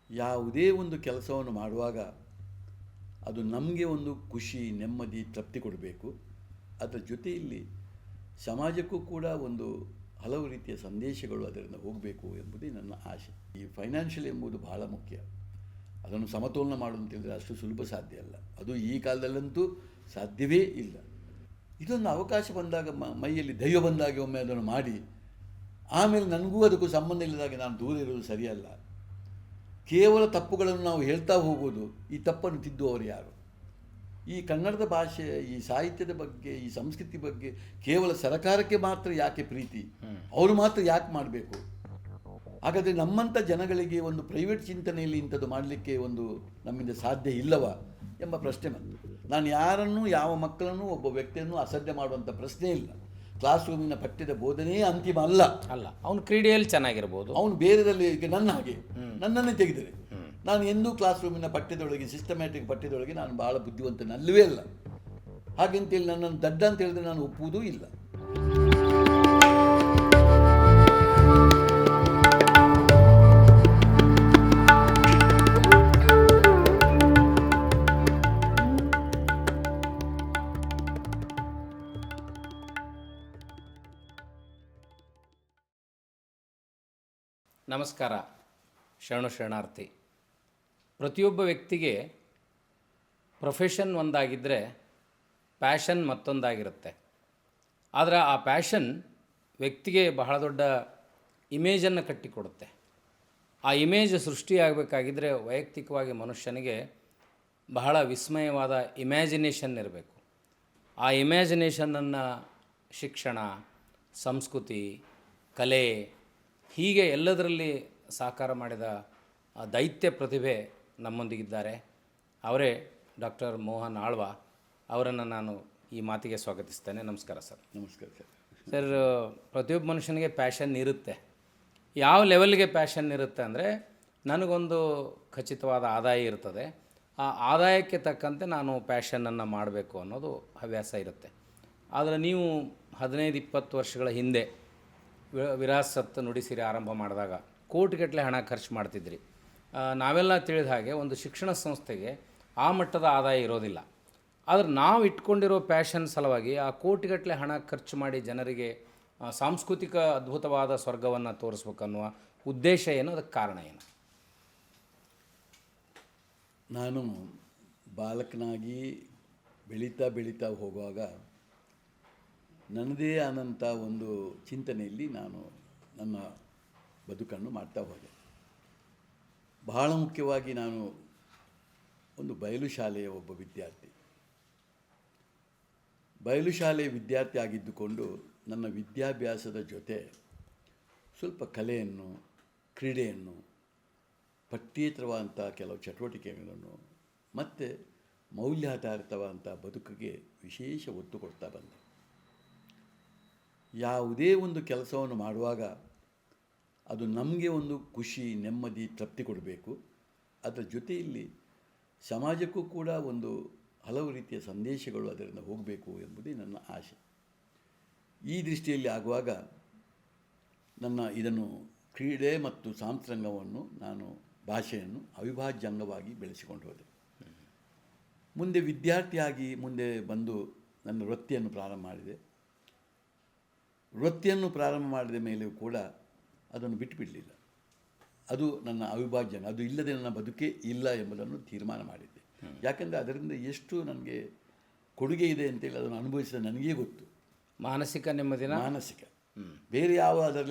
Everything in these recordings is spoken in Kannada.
ಯಾವುದೇ ಒಂದು ಕೆಲಸವನ್ನು ಮಾಡುವಾಗ ಅದು ನಮಗೆ ಒಂದು ಖುಷಿ, ನೆಮ್ಮದಿ, ತೃಪ್ತಿ ಕೊಡಬೇಕು. ಅದರ ಜೊತೆಯಲ್ಲಿ ಸಮಾಜಕ್ಕೂ ಕೂಡ ಒಂದು ಹಲವು ರೀತಿಯ ಸಂದೇಶಗಳು ಅದರಿಂದ ಹೋಗಬೇಕು ಎಂಬುದೇ ನನ್ನ ಆಶೆ. ಈ ಫೈನಾನ್ಷಿಯಲ್ ಎಂಬುದು ಬಹಳ ಮುಖ್ಯ. ಅದನ್ನು ಸಮತೋಲನ ಮಾಡೋದು ಅಂತೇಳಿದರೆ ಅಷ್ಟು ಸುಲಭ ಸಾಧ್ಯ ಅಲ್ಲ. ಅದು ಈ ಕಾಲದಲ್ಲಂತೂ ಸಾಧ್ಯವೇ ಇಲ್ಲ. ಇದೊಂದು ಅವಕಾಶ ಬಂದಾಗ ಮೈಯಲ್ಲಿ ದೈವ ಬಂದಾಗ ಒಮ್ಮೆ ಅದನ್ನು ಮಾಡಿ ಆಮೇಲೆ ನನಗೂ ಅದಕ್ಕೂ ಸಂಬಂಧ ಇಲ್ಲದಾಗೆ ನಾನು ದೂರ ಇರೋದು ಸರಿಯಲ್ಲ. ಕೇವಲ ತಪ್ಪುಗಳನ್ನು ನಾವು ಹೇಳ್ತಾ ಹೋಗೋದು, ಈ ತಪ್ಪನ್ನು ತಿದ್ದುವವರು ಯಾರು? ಈ ಕನ್ನಡದ ಭಾಷೆ, ಈ ಸಾಹಿತ್ಯದ ಬಗ್ಗೆ, ಈ ಸಂಸ್ಕೃತಿ ಬಗ್ಗೆ ಕೇವಲ ಸರಕಾರಕ್ಕೆ ಮಾತ್ರ ಯಾಕೆ ಪ್ರೀತಿ? ಅವರು ಮಾತ್ರ ಯಾಕೆ ಮಾಡಬೇಕು? ಹಾಗಾದರೆ ನಮ್ಮಂಥ ಜನಗಳಿಗೆ ಒಂದು ಪ್ರೈವೇಟ್ ಚಿಂತನೆಯಲ್ಲಿ ಇಂಥದ್ದು ಮಾಡಲಿಕ್ಕೆ ಒಂದು ನಮ್ಮಿಂದ ಸಾಧ್ಯ ಇಲ್ಲವಾ ಎಂಬ ಪ್ರಶ್ನೆ ಬಂತು. ನಾನು ಯಾರನ್ನೂ, ಯಾವ ಮಕ್ಕಳನ್ನು, ಒಬ್ಬ ವ್ಯಕ್ತಿಯನ್ನು ಅಸಡ್ಡೆ ಮಾಡುವಂಥ ಪ್ರಶ್ನೆ ಇಲ್ಲ. ಕ್ಲಾಸ್ ರೂಮಿನ ಪಠ್ಯದ ಬೋಧನೆಯೇ ಅಂತಿಮ ಅಲ್ಲ. ಅವನು ಕ್ರೀಡೆಯಲ್ಲಿ ಚೆನ್ನಾಗಿರ್ಬೋದು, ಅವನು ಬೇರೆದಲ್ಲಿ ಈಗ ನನ್ನ ಹಾಗೆ ನನ್ನನ್ನೇ ತೆಗೆದರೆ ನಾನು ಎಂದೂ ಕ್ಲಾಸ್ ರೂಮಿನ ಪಠ್ಯದೊಳಗೆ, ಸಿಸ್ಟಮ್ಯಾಟಿಕ್ ಪಠ್ಯದೊಳಗೆ ನಾನು ಭಾಳ ಬುದ್ಧಿವಂತನಲ್ಲವೇ ಅಲ್ಲ. ಹಾಗೆಂತೇಳಿ ನನ್ನನ್ನು ದಡ್ಡ ಅಂತ ಹೇಳಿದ್ರೆ ನಾನು ಒಪ್ಪುವುದೂ ಇಲ್ಲ. ನಮಸ್ಕಾರ. ಶರಣಾರ್ಥಿ. ಪ್ರತಿಯೊಬ್ಬ ವ್ಯಕ್ತಿಗೆ ಪ್ರೊಫೆಷನ್ ಒಂದಾಗಿದ್ದರೆ ಪ್ಯಾಷನ್ ಮತ್ತೊಂದಾಗಿರುತ್ತೆ. ಆದರೆ ಆ ಪ್ಯಾಷನ್ ವ್ಯಕ್ತಿಗೆ ಬಹಳ ದೊಡ್ಡ ಇಮೇಜನ್ನು ಕಟ್ಟಿಕೊಡುತ್ತೆ. ಆ ಇಮೇಜ್ ಸೃಷ್ಟಿಯಾಗಬೇಕಾಗಿದ್ದರೆ ವೈಯಕ್ತಿಕವಾಗಿ ಮನುಷ್ಯನಿಗೆ ಬಹಳ ವಿಸ್ಮಯವಾದ ಇಮ್ಯಾಜಿನೇಷನ್ ಇರಬೇಕು. ಆ ಇಮ್ಯಾಜಿನೇಷನನ್ನು ಶಿಕ್ಷಣ, ಸಂಸ್ಕೃತಿ, ಕಲೆ ಹೀಗೆ ಎಲ್ಲದರಲ್ಲಿ ಸಾಕಾರ ಮಾಡಿದ ದೈತ್ಯ ಪ್ರತಿಭೆ ನಮ್ಮೊಂದಿಗಿದ್ದಾರೆ. ಅವರೇ ಡಾಕ್ಟರ್ ಮೋಹನ್ ಆಳ್ವ. ಅವರನ್ನು ನಾನು ಈ ಮಾತಿಗೆ ಸ್ವಾಗತಿಸ್ತೇನೆ. ನಮಸ್ಕಾರ ಸರ್. ನಮಸ್ಕಾರ ಸರ್. ಸರ್, ಪ್ರತಿಯೊಬ್ಬ ಮನುಷ್ಯನಿಗೆ ಪ್ಯಾಷನ್ ಇರುತ್ತೆ. ಯಾವ ಲೆವೆಲ್ಗೆ ಪ್ಯಾಷನ್ ಇರುತ್ತೆ ಅಂದರೆ, ನನಗೊಂದು ಖಚಿತವಾದ ಆದಾಯ ಇರ್ತದೆ, ಆ ಆದಾಯಕ್ಕೆ ತಕ್ಕಂತೆ ನಾನು ಪ್ಯಾಷನನ್ನು ಮಾಡಬೇಕು ಅನ್ನೋದು ಹವ್ಯಾಸ ಇರುತ್ತೆ. ಆದರೆ ನೀವು 15-20 ವರ್ಷಗಳ ಹಿಂದೆ ವಿರಾಸತ್ ನುಡಿಸಿರಿ ಆರಂಭ ಮಾಡಿದಾಗ ಕೋಟಿಗಟ್ಟಲೆ ಹಣ ಖರ್ಚು ಮಾಡ್ತಿದ್ರಿ. ನಾವೆಲ್ಲ ತಿಳಿದ ಹಾಗೆ ಒಂದು ಶಿಕ್ಷಣ ಸಂಸ್ಥೆಗೆ ಆ ಮಟ್ಟದ ಆದಾಯ ಇರೋದಿಲ್ಲ. ಆದರೆ ನಾವು ಇಟ್ಕೊಂಡಿರೋ ಪ್ಯಾಷನ್ ಸಲುವಾಗಿ ಆ ಕೋಟಿಗಟ್ಟಲೆ ಹಣ ಖರ್ಚು ಮಾಡಿ ಜನರಿಗೆ ಸಾಂಸ್ಕೃತಿಕ ಅದ್ಭುತವಾದ ಸ್ವರ್ಗವನ್ನು ತೋರಿಸ್ಬೇಕನ್ನುವ ಉದ್ದೇಶ ಏನು? ಅದಕ್ಕೆ ಕಾರಣ ಏನು? ನಾನು ಬಾಲಕನಾಗಿ ಬೆಳೀತಾ ಹೋಗುವಾಗ ನನ್ನದೇ ಆದಂಥ ಒಂದು ಚಿಂತನೆಯಲ್ಲಿ ನಾನು ನನ್ನ ಬದುಕನ್ನು ಮಾಡ್ತಾ ಹೋದೆ. ಬಹಳ ಮುಖ್ಯವಾಗಿ ನಾನು ಒಂದು ಬಯಲು ಶಾಲೆಯ ಒಬ್ಬ ವಿದ್ಯಾರ್ಥಿ. ಬಯಲು ಶಾಲೆಯ ವಿದ್ಯಾರ್ಥಿ ಆಗಿದ್ದುಕೊಂಡು ನನ್ನ ವಿದ್ಯಾಭ್ಯಾಸದ ಜೊತೆ ಸ್ವಲ್ಪ ಕಲೆಯನ್ನು, ಕ್ರೀಡೆಯನ್ನು, ಪಠ್ಯೇತರವಾದಂಥ ಕೆಲವು ಚಟುವಟಿಕೆಗಳನ್ನು ಮತ್ತು ಮೌಲ್ಯಾಧಾರಿತವಾದಂಥ ಬದುಕಿಗೆ ವಿಶೇಷ ಒತ್ತು ಕೊಡ್ತಾ ಬಂದೆ. ಯಾವುದೇ ಒಂದು ಕೆಲಸವನ್ನು ಮಾಡುವಾಗ ಅದು ನಮಗೆ ಒಂದು ಖುಷಿ, ನೆಮ್ಮದಿ, ತೃಪ್ತಿ ಕೊಡಬೇಕು. ಅದರ ಜೊತೆಯಲ್ಲಿ ಸಮಾಜಕ್ಕೂ ಕೂಡ ಒಂದು ಹಲವು ರೀತಿಯ ಸಂದೇಶಗಳು ಅದರಿಂದ ಹೋಗಬೇಕು ಎಂಬುದೇ ನನ್ನ ಆಶೆ. ಈ ದೃಷ್ಟಿಯಲ್ಲಿ ಆಗುವಾಗ ಇದನ್ನು ಕ್ರೀಡೆ ಮತ್ತು ಸಾಂಸ್ಕೃತಿಕವನ್ನು, ನಾನು ಭಾಷೆಯನ್ನು ಅವಿಭಾಜ್ಯ ಅಂಗವಾಗಿ ಬೆಳೆಸಿಕೊಂಡು ಹೋದೆ. ಮುಂದೆ ವಿದ್ಯಾರ್ಥಿಯಾಗಿ ಮುಂದೆ ಬಂದು ನನ್ನ ವೃತ್ತಿಯನ್ನು ಪ್ರಾರಂಭ ಮಾಡಿದೆ. ವೃತ್ತಿಯನ್ನು ಪ್ರಾರಂಭ ಮಾಡಿದ ಮೇಲೆಯೂ ಕೂಡ ಅದನ್ನು ಬಿಟ್ಟುಬಿಡಲಿಲ್ಲ. ಅದು ನನ್ನ ಅವಿಭಾಜ್ಯ. ಅದು ಇಲ್ಲದೆ ನನ್ನ ಬದುಕೇ ಇಲ್ಲ ಎಂಬುದನ್ನು ತೀರ್ಮಾನ ಮಾಡಿದ್ದೆ. ಯಾಕೆಂದರೆ ಅದರಿಂದ ಎಷ್ಟು ನನಗೆ ಕೊಡುಗೆ ಇದೆ ಅಂತೇಳಿ ಅದನ್ನು ಅನುಭವಿಸಿದ ನನಗೇ ಗೊತ್ತು. ಮಾನಸಿಕ ನೆಮ್ಮದಿನ, ಮಾನಸಿಕ, ಬೇರೆ ಯಾವ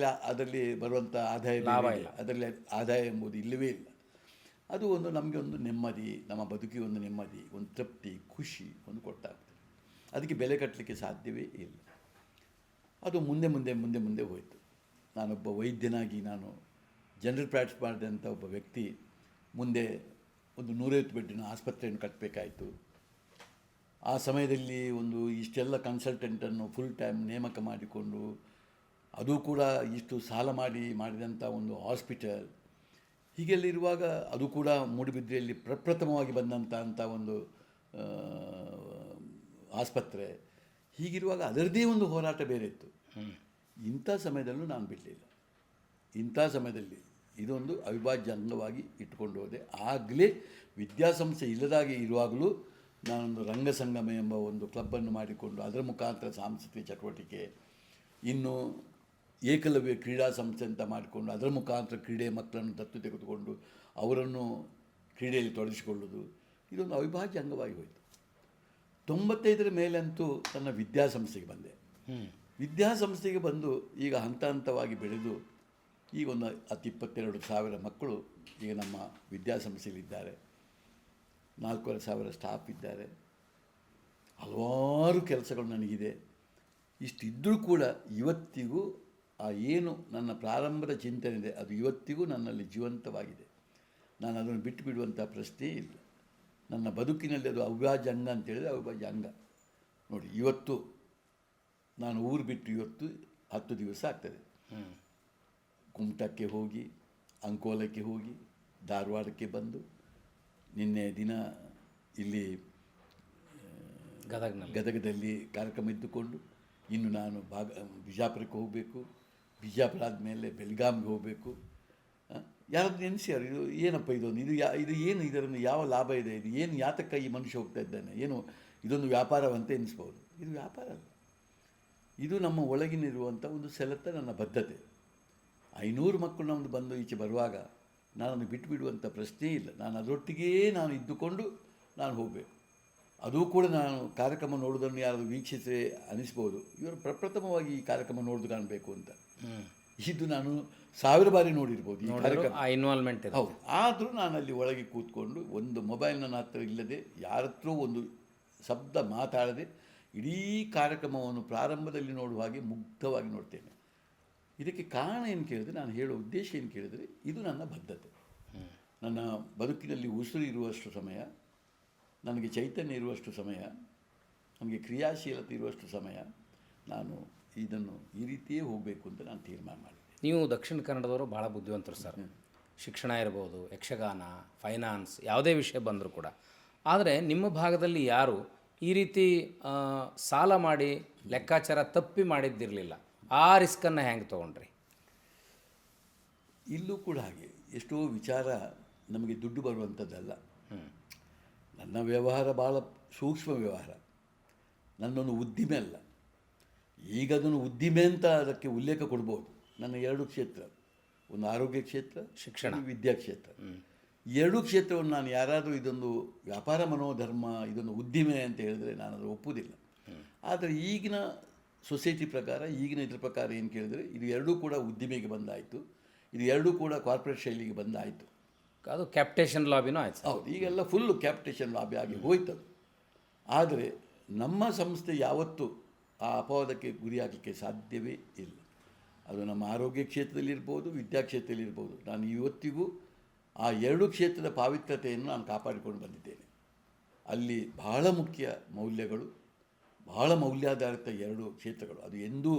ಅದರಲ್ಲಿ ಬರುವಂಥ ಆದಾಯ ಇಲ್ಲ. ಅದರಲ್ಲಿ ಆದಾಯ ಎಂಬುದು ಇಲ್ಲವೇ ಇಲ್ಲ. ಅದು ಒಂದು ನಮಗೆ ಒಂದು ನೆಮ್ಮದಿ, ನಮ್ಮ ಬದುಕಿಗೆ ಒಂದು ನೆಮ್ಮದಿ, ಒಂದು ತೃಪ್ತಿ, ಖುಷಿ ಒಂದು ಕೊಟ್ಟಾಗ್ತದೆ. ಅದಕ್ಕೆ ಬೆಲೆ ಕಟ್ಟಲಿಕ್ಕೆ ಸಾಧ್ಯವೇ ಇಲ್ಲ. ಅದು ಮುಂದೆ ಹೋಯಿತು. ನಾನೊಬ್ಬ ವೈದ್ಯನಾಗಿ ನಾನು ಜನರಲ್ ಪ್ರಾಕ್ಟೀಸ್ ಮಾಡಿದಂಥ ಒಬ್ಬ ವ್ಯಕ್ತಿ ಮುಂದೆ ಒಂದು 150 ಬೆಡ್ಡಿನ ಆಸ್ಪತ್ರೆಯನ್ನು ಕಟ್ಟಬೇಕಾಯಿತು. ಆ ಸಮಯದಲ್ಲಿ ಇಷ್ಟೆಲ್ಲ ಕನ್ಸಲ್ಟೆಂಟನ್ನು ಫುಲ್ ಟೈಮ್ ನೇಮಕ ಮಾಡಿಕೊಂಡು, ಅದು ಕೂಡ ಇಷ್ಟು ಸಾಲ ಮಾಡಿದಂಥ ಒಂದು ಹಾಸ್ಪಿಟಲ್, ಹೀಗೆಲ್ಲ ಇರುವಾಗ ಅದು ಕೂಡ ಮೂಡುಬಿದ್ರೆಯಲ್ಲಿ ಪ್ರಪ್ರಥಮವಾಗಿ ಬಂದಂಥ ಒಂದು ಆಸ್ಪತ್ರೆ. ಹೀಗಿರುವಾಗ ಅದರದ್ದೇ ಒಂದು ಹೋರಾಟ ಬೇರೆ ಇತ್ತು. ಇಂಥ ಸಮಯದಲ್ಲೂ ನಾನು ಬಿಡಲಿಲ್ಲ. ಇಂಥ ಸಮಯದಲ್ಲಿ ಇದೊಂದು ಅವಿಭಾಜ್ಯ ಅಂಗವಾಗಿ ಇಟ್ಕೊಂಡು ಹೋದೆ. ಆಗಲೇ ವಿದ್ಯಾಸಂಸ್ಥೆ ಇಲ್ಲದಾಗಿ ಇರುವಾಗಲೂ ನಾನೊಂದು ರಂಗಸಂಗಮ ಎಂಬ ಒಂದು ಕ್ಲಬ್ಬನ್ನು ಮಾಡಿಕೊಂಡು ಅದರ ಮುಖಾಂತರ ಸಾಂಸ್ಕೃತಿಕ ಚಟುವಟಿಕೆ, ಇನ್ನು ಏಕಲವ್ಯ ಕ್ರೀಡಾ ಸಂಸ್ಥೆ ಅಂತ ಮಾಡಿಕೊಂಡು ಅದರ ಮುಖಾಂತರ ಕ್ರೀಡೆ ಮಕ್ಕಳನ್ನು ದತ್ತು ತೆಗೆದುಕೊಂಡು ಅವರನ್ನು ಕ್ರೀಡೆಯಲ್ಲಿ ತೊಡಗಿಸಿಕೊಳ್ಳೋದು, ಇದೊಂದು ಅವಿಭಾಜ್ಯ ಅಂಗವಾಗಿ ಹೋಯಿತು. 95 ಮೇಲಂತೂ ನನ್ನ ವಿದ್ಯಾಸಂಸ್ಥೆಗೆ ಬಂದೆ. ವಿದ್ಯಾಸಂಸ್ಥೆಗೆ ಬಂದು ಈಗ ಹಂತ ಹಂತವಾಗಿ ಬೆಳೆದು ಈಗ ಒಂದು 22,000 ಮಕ್ಕಳು ಈಗ ನಮ್ಮ ವಿದ್ಯಾಸಂಸ್ಥೆಯಲ್ಲಿದ್ದಾರೆ. 4,500 ಸ್ಟಾಫ್ ಇದ್ದಾರೆ. ಹಲವಾರು ಕೆಲಸಗಳು ನನಗಿದೆ. ಇಷ್ಟಿದ್ದರೂ ಕೂಡ ಇವತ್ತಿಗೂ ಆ ಏನು ನನ್ನ ಪ್ರಾರಂಭದ ಚಿಂತನೆ ಇದೆ ಅದು ಇವತ್ತಿಗೂ ನನ್ನಲ್ಲಿ ಜೀವಂತವಾಗಿದೆ. ನಾನು ಅದನ್ನು ಬಿಟ್ಟು ಬಿಡುವಂಥ ಪ್ರಶ್ನೆ ಇಲ್ಲ. ನನ್ನ ಬದುಕಿನಲ್ಲಿ ಅದು ಅವಿಭಾಜ್ಯ ಅಂಗ ಅಂತೇಳಿದರೆ ಅವಿಭಾಜ್ಯ ಅಂಗ. ನೋಡಿ, ಇವತ್ತು ನಾನು ಊರು ಬಿಟ್ಟು ಇವತ್ತು 10 ದಿವಸ ಆಗ್ತದೆ. ಕುಮಟಕ್ಕೆ ಹೋಗಿ, ಅಂಕೋಲಕ್ಕೆ ಹೋಗಿ, ಧಾರವಾಡಕ್ಕೆ ಬಂದು, ನಿನ್ನೆ ದಿನ ಇಲ್ಲಿ ಗದಗದಲ್ಲಿ ಕಾರ್ಯಕ್ರಮ ಇದ್ದುಕೊಂಡು, ಇನ್ನು ನಾನು ಬಿಜಾಪುರಕ್ಕೆ ಹೋಗಬೇಕು. ಬಿಜಾಪುರ ಆದಮೇಲೆ ಬೆಳಗಾವಿಗೆ ಹೋಗಬೇಕು. ಯಾರಾದ್ರೂ ನೆನೆಸ್ಯಾರು, ಇದು ಏನಪ್ಪ ಇದೊಂದು ಇದು ಏನು, ಇದರಿಂದ ಯಾವ ಲಾಭ ಇದೆ, ಇದು ಏನು, ಯಾತಕ್ಕ ಈ ಮನುಷ್ಯ ಹೋಗ್ತಾ ಇದ್ದಾನೆ, ಏನು ಇದೊಂದು ವ್ಯಾಪಾರವಂತ ಎನಿಸ್ಬೋದು. ಇದು ವ್ಯಾಪಾರ ಅಲ್ಲ, ಇದು ನಮ್ಮ ಒಳಗಿನಿರುವಂಥ ಒಂದು ಸೆಳೆತ, ನನ್ನ ಬದ್ಧತೆ. 500 ಮಕ್ಕಳು ನಮ್ಮದು ಬಂದು ಈಚೆ ಬರುವಾಗ ನಾನನ್ನು ಬಿಟ್ಟು ಬಿಡುವಂಥ ಪ್ರಶ್ನೆ ಇಲ್ಲ. ನಾನು ಅದರೊಟ್ಟಿಗೇ ನಾನು ಇದ್ದುಕೊಂಡು ನಾನು ಹೋಗಬೇಕು. ಅದೂ ಕೂಡ ನಾನು ಕಾರ್ಯಕ್ರಮ ನೋಡೋದನ್ನು ಯಾರಾದರೂ ವೀಕ್ಷಿಸಿ ಅನಿಸ್ಬೋದು, ಇವರು ಪ್ರಪ್ರಥಮವಾಗಿ ಈ ಕಾರ್ಯಕ್ರಮ ನೋಡೋದು ಕಾಣಬೇಕು ಅಂತ. ಇದು ನಾನು 1000 ಬಾರಿ ನೋಡಿರ್ಬೋದು ಈ ಕಾರ್ಯಕ್ರಮ, ಇನ್ವಾಲ್ವ್ಮೆಂಟ್. ಹೌದು. ಆದರೂ ನಾನು ಅಲ್ಲಿ ಒಳಗೆ ಕೂತ್ಕೊಂಡು ಒಂದು ಮೊಬೈಲ್ ನನ್ನ ಹತ್ರ ಇಲ್ಲದೆ, ಯಾರ ಹತ್ರ ಒಂದು ಶಬ್ದ ಮಾತಾಡದೆ ಇಡೀ ಕಾರ್ಯಕ್ರಮವನ್ನು ಪ್ರಾರಂಭದಲ್ಲಿ ನೋಡುವ ಹಾಗೆ ಮುಗ್ಧವಾಗಿ ನೋಡ್ತೇನೆ. ಇದಕ್ಕೆ ಕಾರಣ ಏನು ಕೇಳಿದರೆ, ನಾನು ಹೇಳೋ ಉದ್ದೇಶ ಏನು ಕೇಳಿದರೆ, ಇದು ನನ್ನ ಬದ್ಧತೆ. ನನ್ನ ಬದುಕಿನಲ್ಲಿ ಉಸಿರು ಇರುವಷ್ಟು ಸಮಯ, ನನಗೆ ಚೈತನ್ಯ ಇರುವಷ್ಟು ಸಮಯ, ನನಗೆ ಕ್ರಿಯಾಶೀಲತೆ ಇರುವಷ್ಟು ಸಮಯ ನಾನು ಇದನ್ನು ಈ ರೀತಿಯೇ ಹೋಗಬೇಕು ಅಂತ ನಾನು ತೀರ್ಮಾನ ಮಾಡಿದ್ದೆ. ನೀವು ದಕ್ಷಿಣ ಕನ್ನಡದವರು ಭಾಳ ಬುದ್ಧಿವಂತರು ಸರ್. ಶಿಕ್ಷಣ ಇರ್ಬೋದು, ಯಕ್ಷಗಾನ, ಫೈನಾನ್ಸ್, ಯಾವುದೇ ವಿಷಯ ಬಂದರೂ ಕೂಡ. ಆದರೆ ನಿಮ್ಮ ಭಾಗದಲ್ಲಿ ಯಾರು ಈ ರೀತಿ ಸಾಲ ಮಾಡಿ ಲೆಕ್ಕಾಚಾರ ತಪ್ಪಿ ಮಾಡಿದ್ದಿರಲಿಲ್ಲ. ಆ ರಿಸ್ಕನ್ನು ಹೆಂಗೆ ತೊಗೊಂಡ್ರಿ? ಇಲ್ಲೂ ಕೂಡ ಹಾಗೆ ಎಷ್ಟೋ ವಿಚಾರ ನಮಗೆ ದುಡ್ಡು ಬರುವಂಥದ್ದಲ್ಲ. ನನ್ನ ವ್ಯವಹಾರ ಭಾಳ ಸೂಕ್ಷ್ಮ ವ್ಯವಹಾರ, ನನ್ನೊಂದು ಉದ್ದಿಮೆ ಅಲ್ಲ. ಈಗ ಅದನ್ನು ಉದ್ದಿಮೆ ಅಂತ ಅದಕ್ಕೆ ಉಲ್ಲೇಖ ಕೊಡ್ಬೋದು. ನನ್ನ 2 ಕ್ಷೇತ್ರ, ಒಂದು ಆರೋಗ್ಯ ಕ್ಷೇತ್ರ, ಶಿಕ್ಷಣ, ವಿದ್ಯಾಕ್ಷೇತ್ರ. 2 ಕ್ಷೇತ್ರವನ್ನು ನಾನು ಯಾರಾದರೂ ಇದೊಂದು ವ್ಯಾಪಾರ ಮನೋಧರ್ಮ, ಇದೊಂದು ಉದ್ದಿಮೆ ಅಂತ ಹೇಳಿದ್ರೆ ನಾನು ಅದು ಒಪ್ಪುವುದಿಲ್ಲ. ಆದರೆ ಈಗಿನ ಸೊಸೈಟಿ ಪ್ರಕಾರ, ಈಗಿನ ಇದ್ರ ಪ್ರಕಾರ ಏನು ಕೇಳಿದರೆ, ಇದು 2 ಕೂಡ ಉದ್ದಿಮೆಗೆ ಬಂದಾಯಿತು, ಇದು 2 ಕೂಡ ಕಾರ್ಪೊರೇಟ್ ಶೈಲಿಗೆ ಬಂದಾಯಿತು. ಅದು ಕ್ಯಾಪಿಟೇಷನ್ ಲಾಬಿನೂ ಆಯ್ತು. ಹೌದು, ಈಗೆಲ್ಲ ಫುಲ್ಲು ಕ್ಯಾಪಿಟೇಷನ್ ಲಾಬಿ ಆಗಿ ಹೋಯ್ತದು. ಆದರೆ ನಮ್ಮ ಸಂಸ್ಥೆ ಯಾವತ್ತೂ ಆ ಅಪವಾದಕ್ಕೆ ಗುರಿಯಾಗಲಿಕ್ಕೆ ಸಾಧ್ಯವೇ ಇಲ್ಲ. ಅದು ನಮ್ಮ ಆರೋಗ್ಯ ಕ್ಷೇತ್ರದಲ್ಲಿರ್ಬೋದು, ವಿದ್ಯಾಕ್ಷೇತ್ರದಲ್ಲಿರ್ಬೋದು. ನಾನು ಇವತ್ತಿಗೂ ಆ 2 ಕ್ಷೇತ್ರದ ಪಾವಿತ್ರ್ಯತೆಯನ್ನು ನಾನು ಕಾಪಾಡಿಕೊಂಡು ಬಂದಿದ್ದೇನೆ. ಅಲ್ಲಿ ಬಹಳ ಮುಖ್ಯ ಮೌಲ್ಯಗಳು, ಬಹಳ ಮೌಲ್ಯಾಧಾರಿತ 2 ಕ್ಷೇತ್ರಗಳು. ಅದು ಎಂದೂ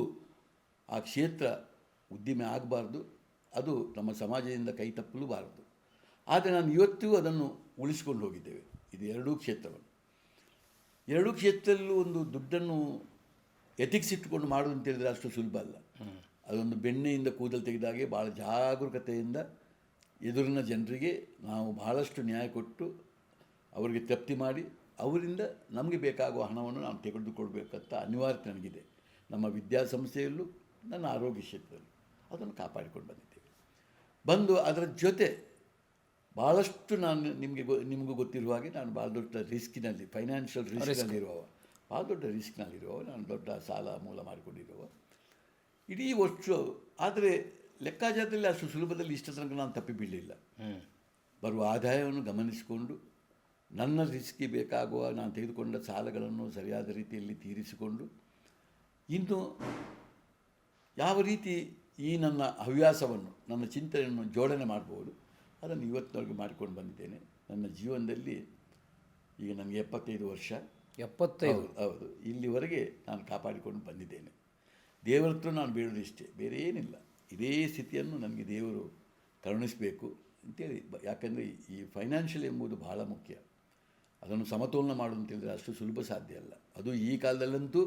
ಆ ಕ್ಷೇತ್ರ ಉದ್ದಿಮೆ ಆಗಬಾರ್ದು, ಅದು ನಮ್ಮ ಸಮಾಜದಿಂದ ಕೈ ತಪ್ಪಲೂಬಾರದು. ಆದರೆ ನಾನು ಇವತ್ತಿಗೂ ಅದನ್ನು ಉಳಿಸ್ಕೊಂಡು ಹೋಗಿದ್ದೇವೆ, ಇದು 2 ಕ್ಷೇತ್ರವನ್ನು. 2 ಕ್ಷೇತ್ರದಲ್ಲೂ ಒಂದು ದುಡ್ಡನ್ನು ಎಥಿಕ್ಸ್ ಇಟ್ಟುಕೊಂಡು ಮಾಡೋದು ಅಂತ ಹೇಳಿದರೆ ಅಷ್ಟು ಸುಲಭ ಅಲ್ಲ. ಅದೊಂದು ಬೆಣ್ಣೆಯಿಂದ ಕೂದಲು ತೆಗೆದಾಗೆ ಭಾಳ ಜಾಗರೂಕತೆಯಿಂದ ಎದುರಿನ ಜನರಿಗೆ ನಾವು ಬಹಳಷ್ಟು ನ್ಯಾಯ ಕೊಟ್ಟು ಅವರಿಗೆ ತೃಪ್ತಿ ಮಾಡಿ ಅವರಿಂದ ನಮಗೆ ಬೇಕಾಗುವ ಹಣವನ್ನು ನಾವು ತೆಗೆದುಕೊಳ್ಬೇಕಂತ ಅನಿವಾರ್ಯತೆ ನನಗಿದೆ. ನಮ್ಮ ವಿದ್ಯಾಸಂಸ್ಥೆಯಲ್ಲೂ ನನ್ನ ಆರೋಗ್ಯ ಕ್ಷೇತ್ರದಲ್ಲೂ ಅದನ್ನು ಕಾಪಾಡಿಕೊಂಡು ಬಂದಿದ್ದೇವೆ. ಬಂದು ಅದರ ಜೊತೆ ಭಾಳಷ್ಟು ನಾನು ನಿಮಗೂ ಗೊತ್ತಿರುವ ಹಾಗೆ ನಾನು ಭಾಳ ದೊಡ್ಡ ರಿಸ್ಕಿನಲ್ಲಿ, ಫೈನಾನ್ಷಿಯಲ್ ರಿಸ್ಕ್ನಲ್ಲಿರುವವ, ಭಾಳ ದೊಡ್ಡ ರಿಸ್ಕ್ನಲ್ಲಿರುವವ, ನಾನು ದೊಡ್ಡ ಸಾಲ ಮೂಲ ಮಾಡಿಕೊಂಡಿರುವ ಇಡೀ ವರ್ಷ. ಆದರೆ ಲೆಕ್ಕಾಚಾರದಲ್ಲಿ ಅಷ್ಟು ಸುಲಭದಲ್ಲಿ ಇಷ್ಟ ತನಕ ನಾನು ತಪ್ಪಿ ಬೀಳಲಿಲ್ಲ. ಬರುವ ಆದಾಯವನ್ನು ಗಮನಿಸಿಕೊಂಡು ನನ್ನ ರಿಸ್ಕ್ಗೆ ಬೇಕಾಗುವ ನಾನು ತೆಗೆದುಕೊಂಡ ಸಾಲಗಳನ್ನು ಸರಿಯಾದ ರೀತಿಯಲ್ಲಿ ತೀರಿಸಿಕೊಂಡು, ಇನ್ನು ಯಾವ ರೀತಿ ಈ ನನ್ನ ಹವ್ಯಾಸವನ್ನು, ನನ್ನ ಚಿಂತನೆಯನ್ನು ಜೋಡಣೆ ಮಾಡ್ಬೋದು ಅದನ್ನು ಇವತ್ತಿನವರೆಗೆ ಮಾಡಿಕೊಂಡು ಬಂದಿದ್ದೇನೆ. ನನ್ನ ಜೀವನದಲ್ಲಿ ಈಗ ನನಗೆ 75 ವರ್ಷ. 75? ಹೌದು. ಇಲ್ಲಿವರೆಗೆ ನಾನು ಕಾಪಾಡಿಕೊಂಡು ಬಂದಿದ್ದೇನೆ. ದೇವರ ಹತ್ರ ನಾನು ಬೇಡೋದು ಇಷ್ಟೇ, ಬೇರೆ ಏನಿಲ್ಲ. ಇದೇ ಸ್ಥಿತಿಯನ್ನು ನನಗೆ ದೇವರು ಕರುಣಿಸಬೇಕು ಅಂತೇಳಿ. ಯಾಕಂದರೆ ಈ ಫೈನಾನ್ಷಿಯಲ್ ಎಂಬುದು ಬಹಳ ಮುಖ್ಯ. ಅದನ್ನು ಸಮತೋಲನ ಮಾಡೋದು ಅಂತೇಳಿದರೆ ಅಷ್ಟು ಸುಲಭ ಸಾಧ್ಯ ಅಲ್ಲ. ಅದು ಈ ಕಾಲದಲ್ಲಂತೂ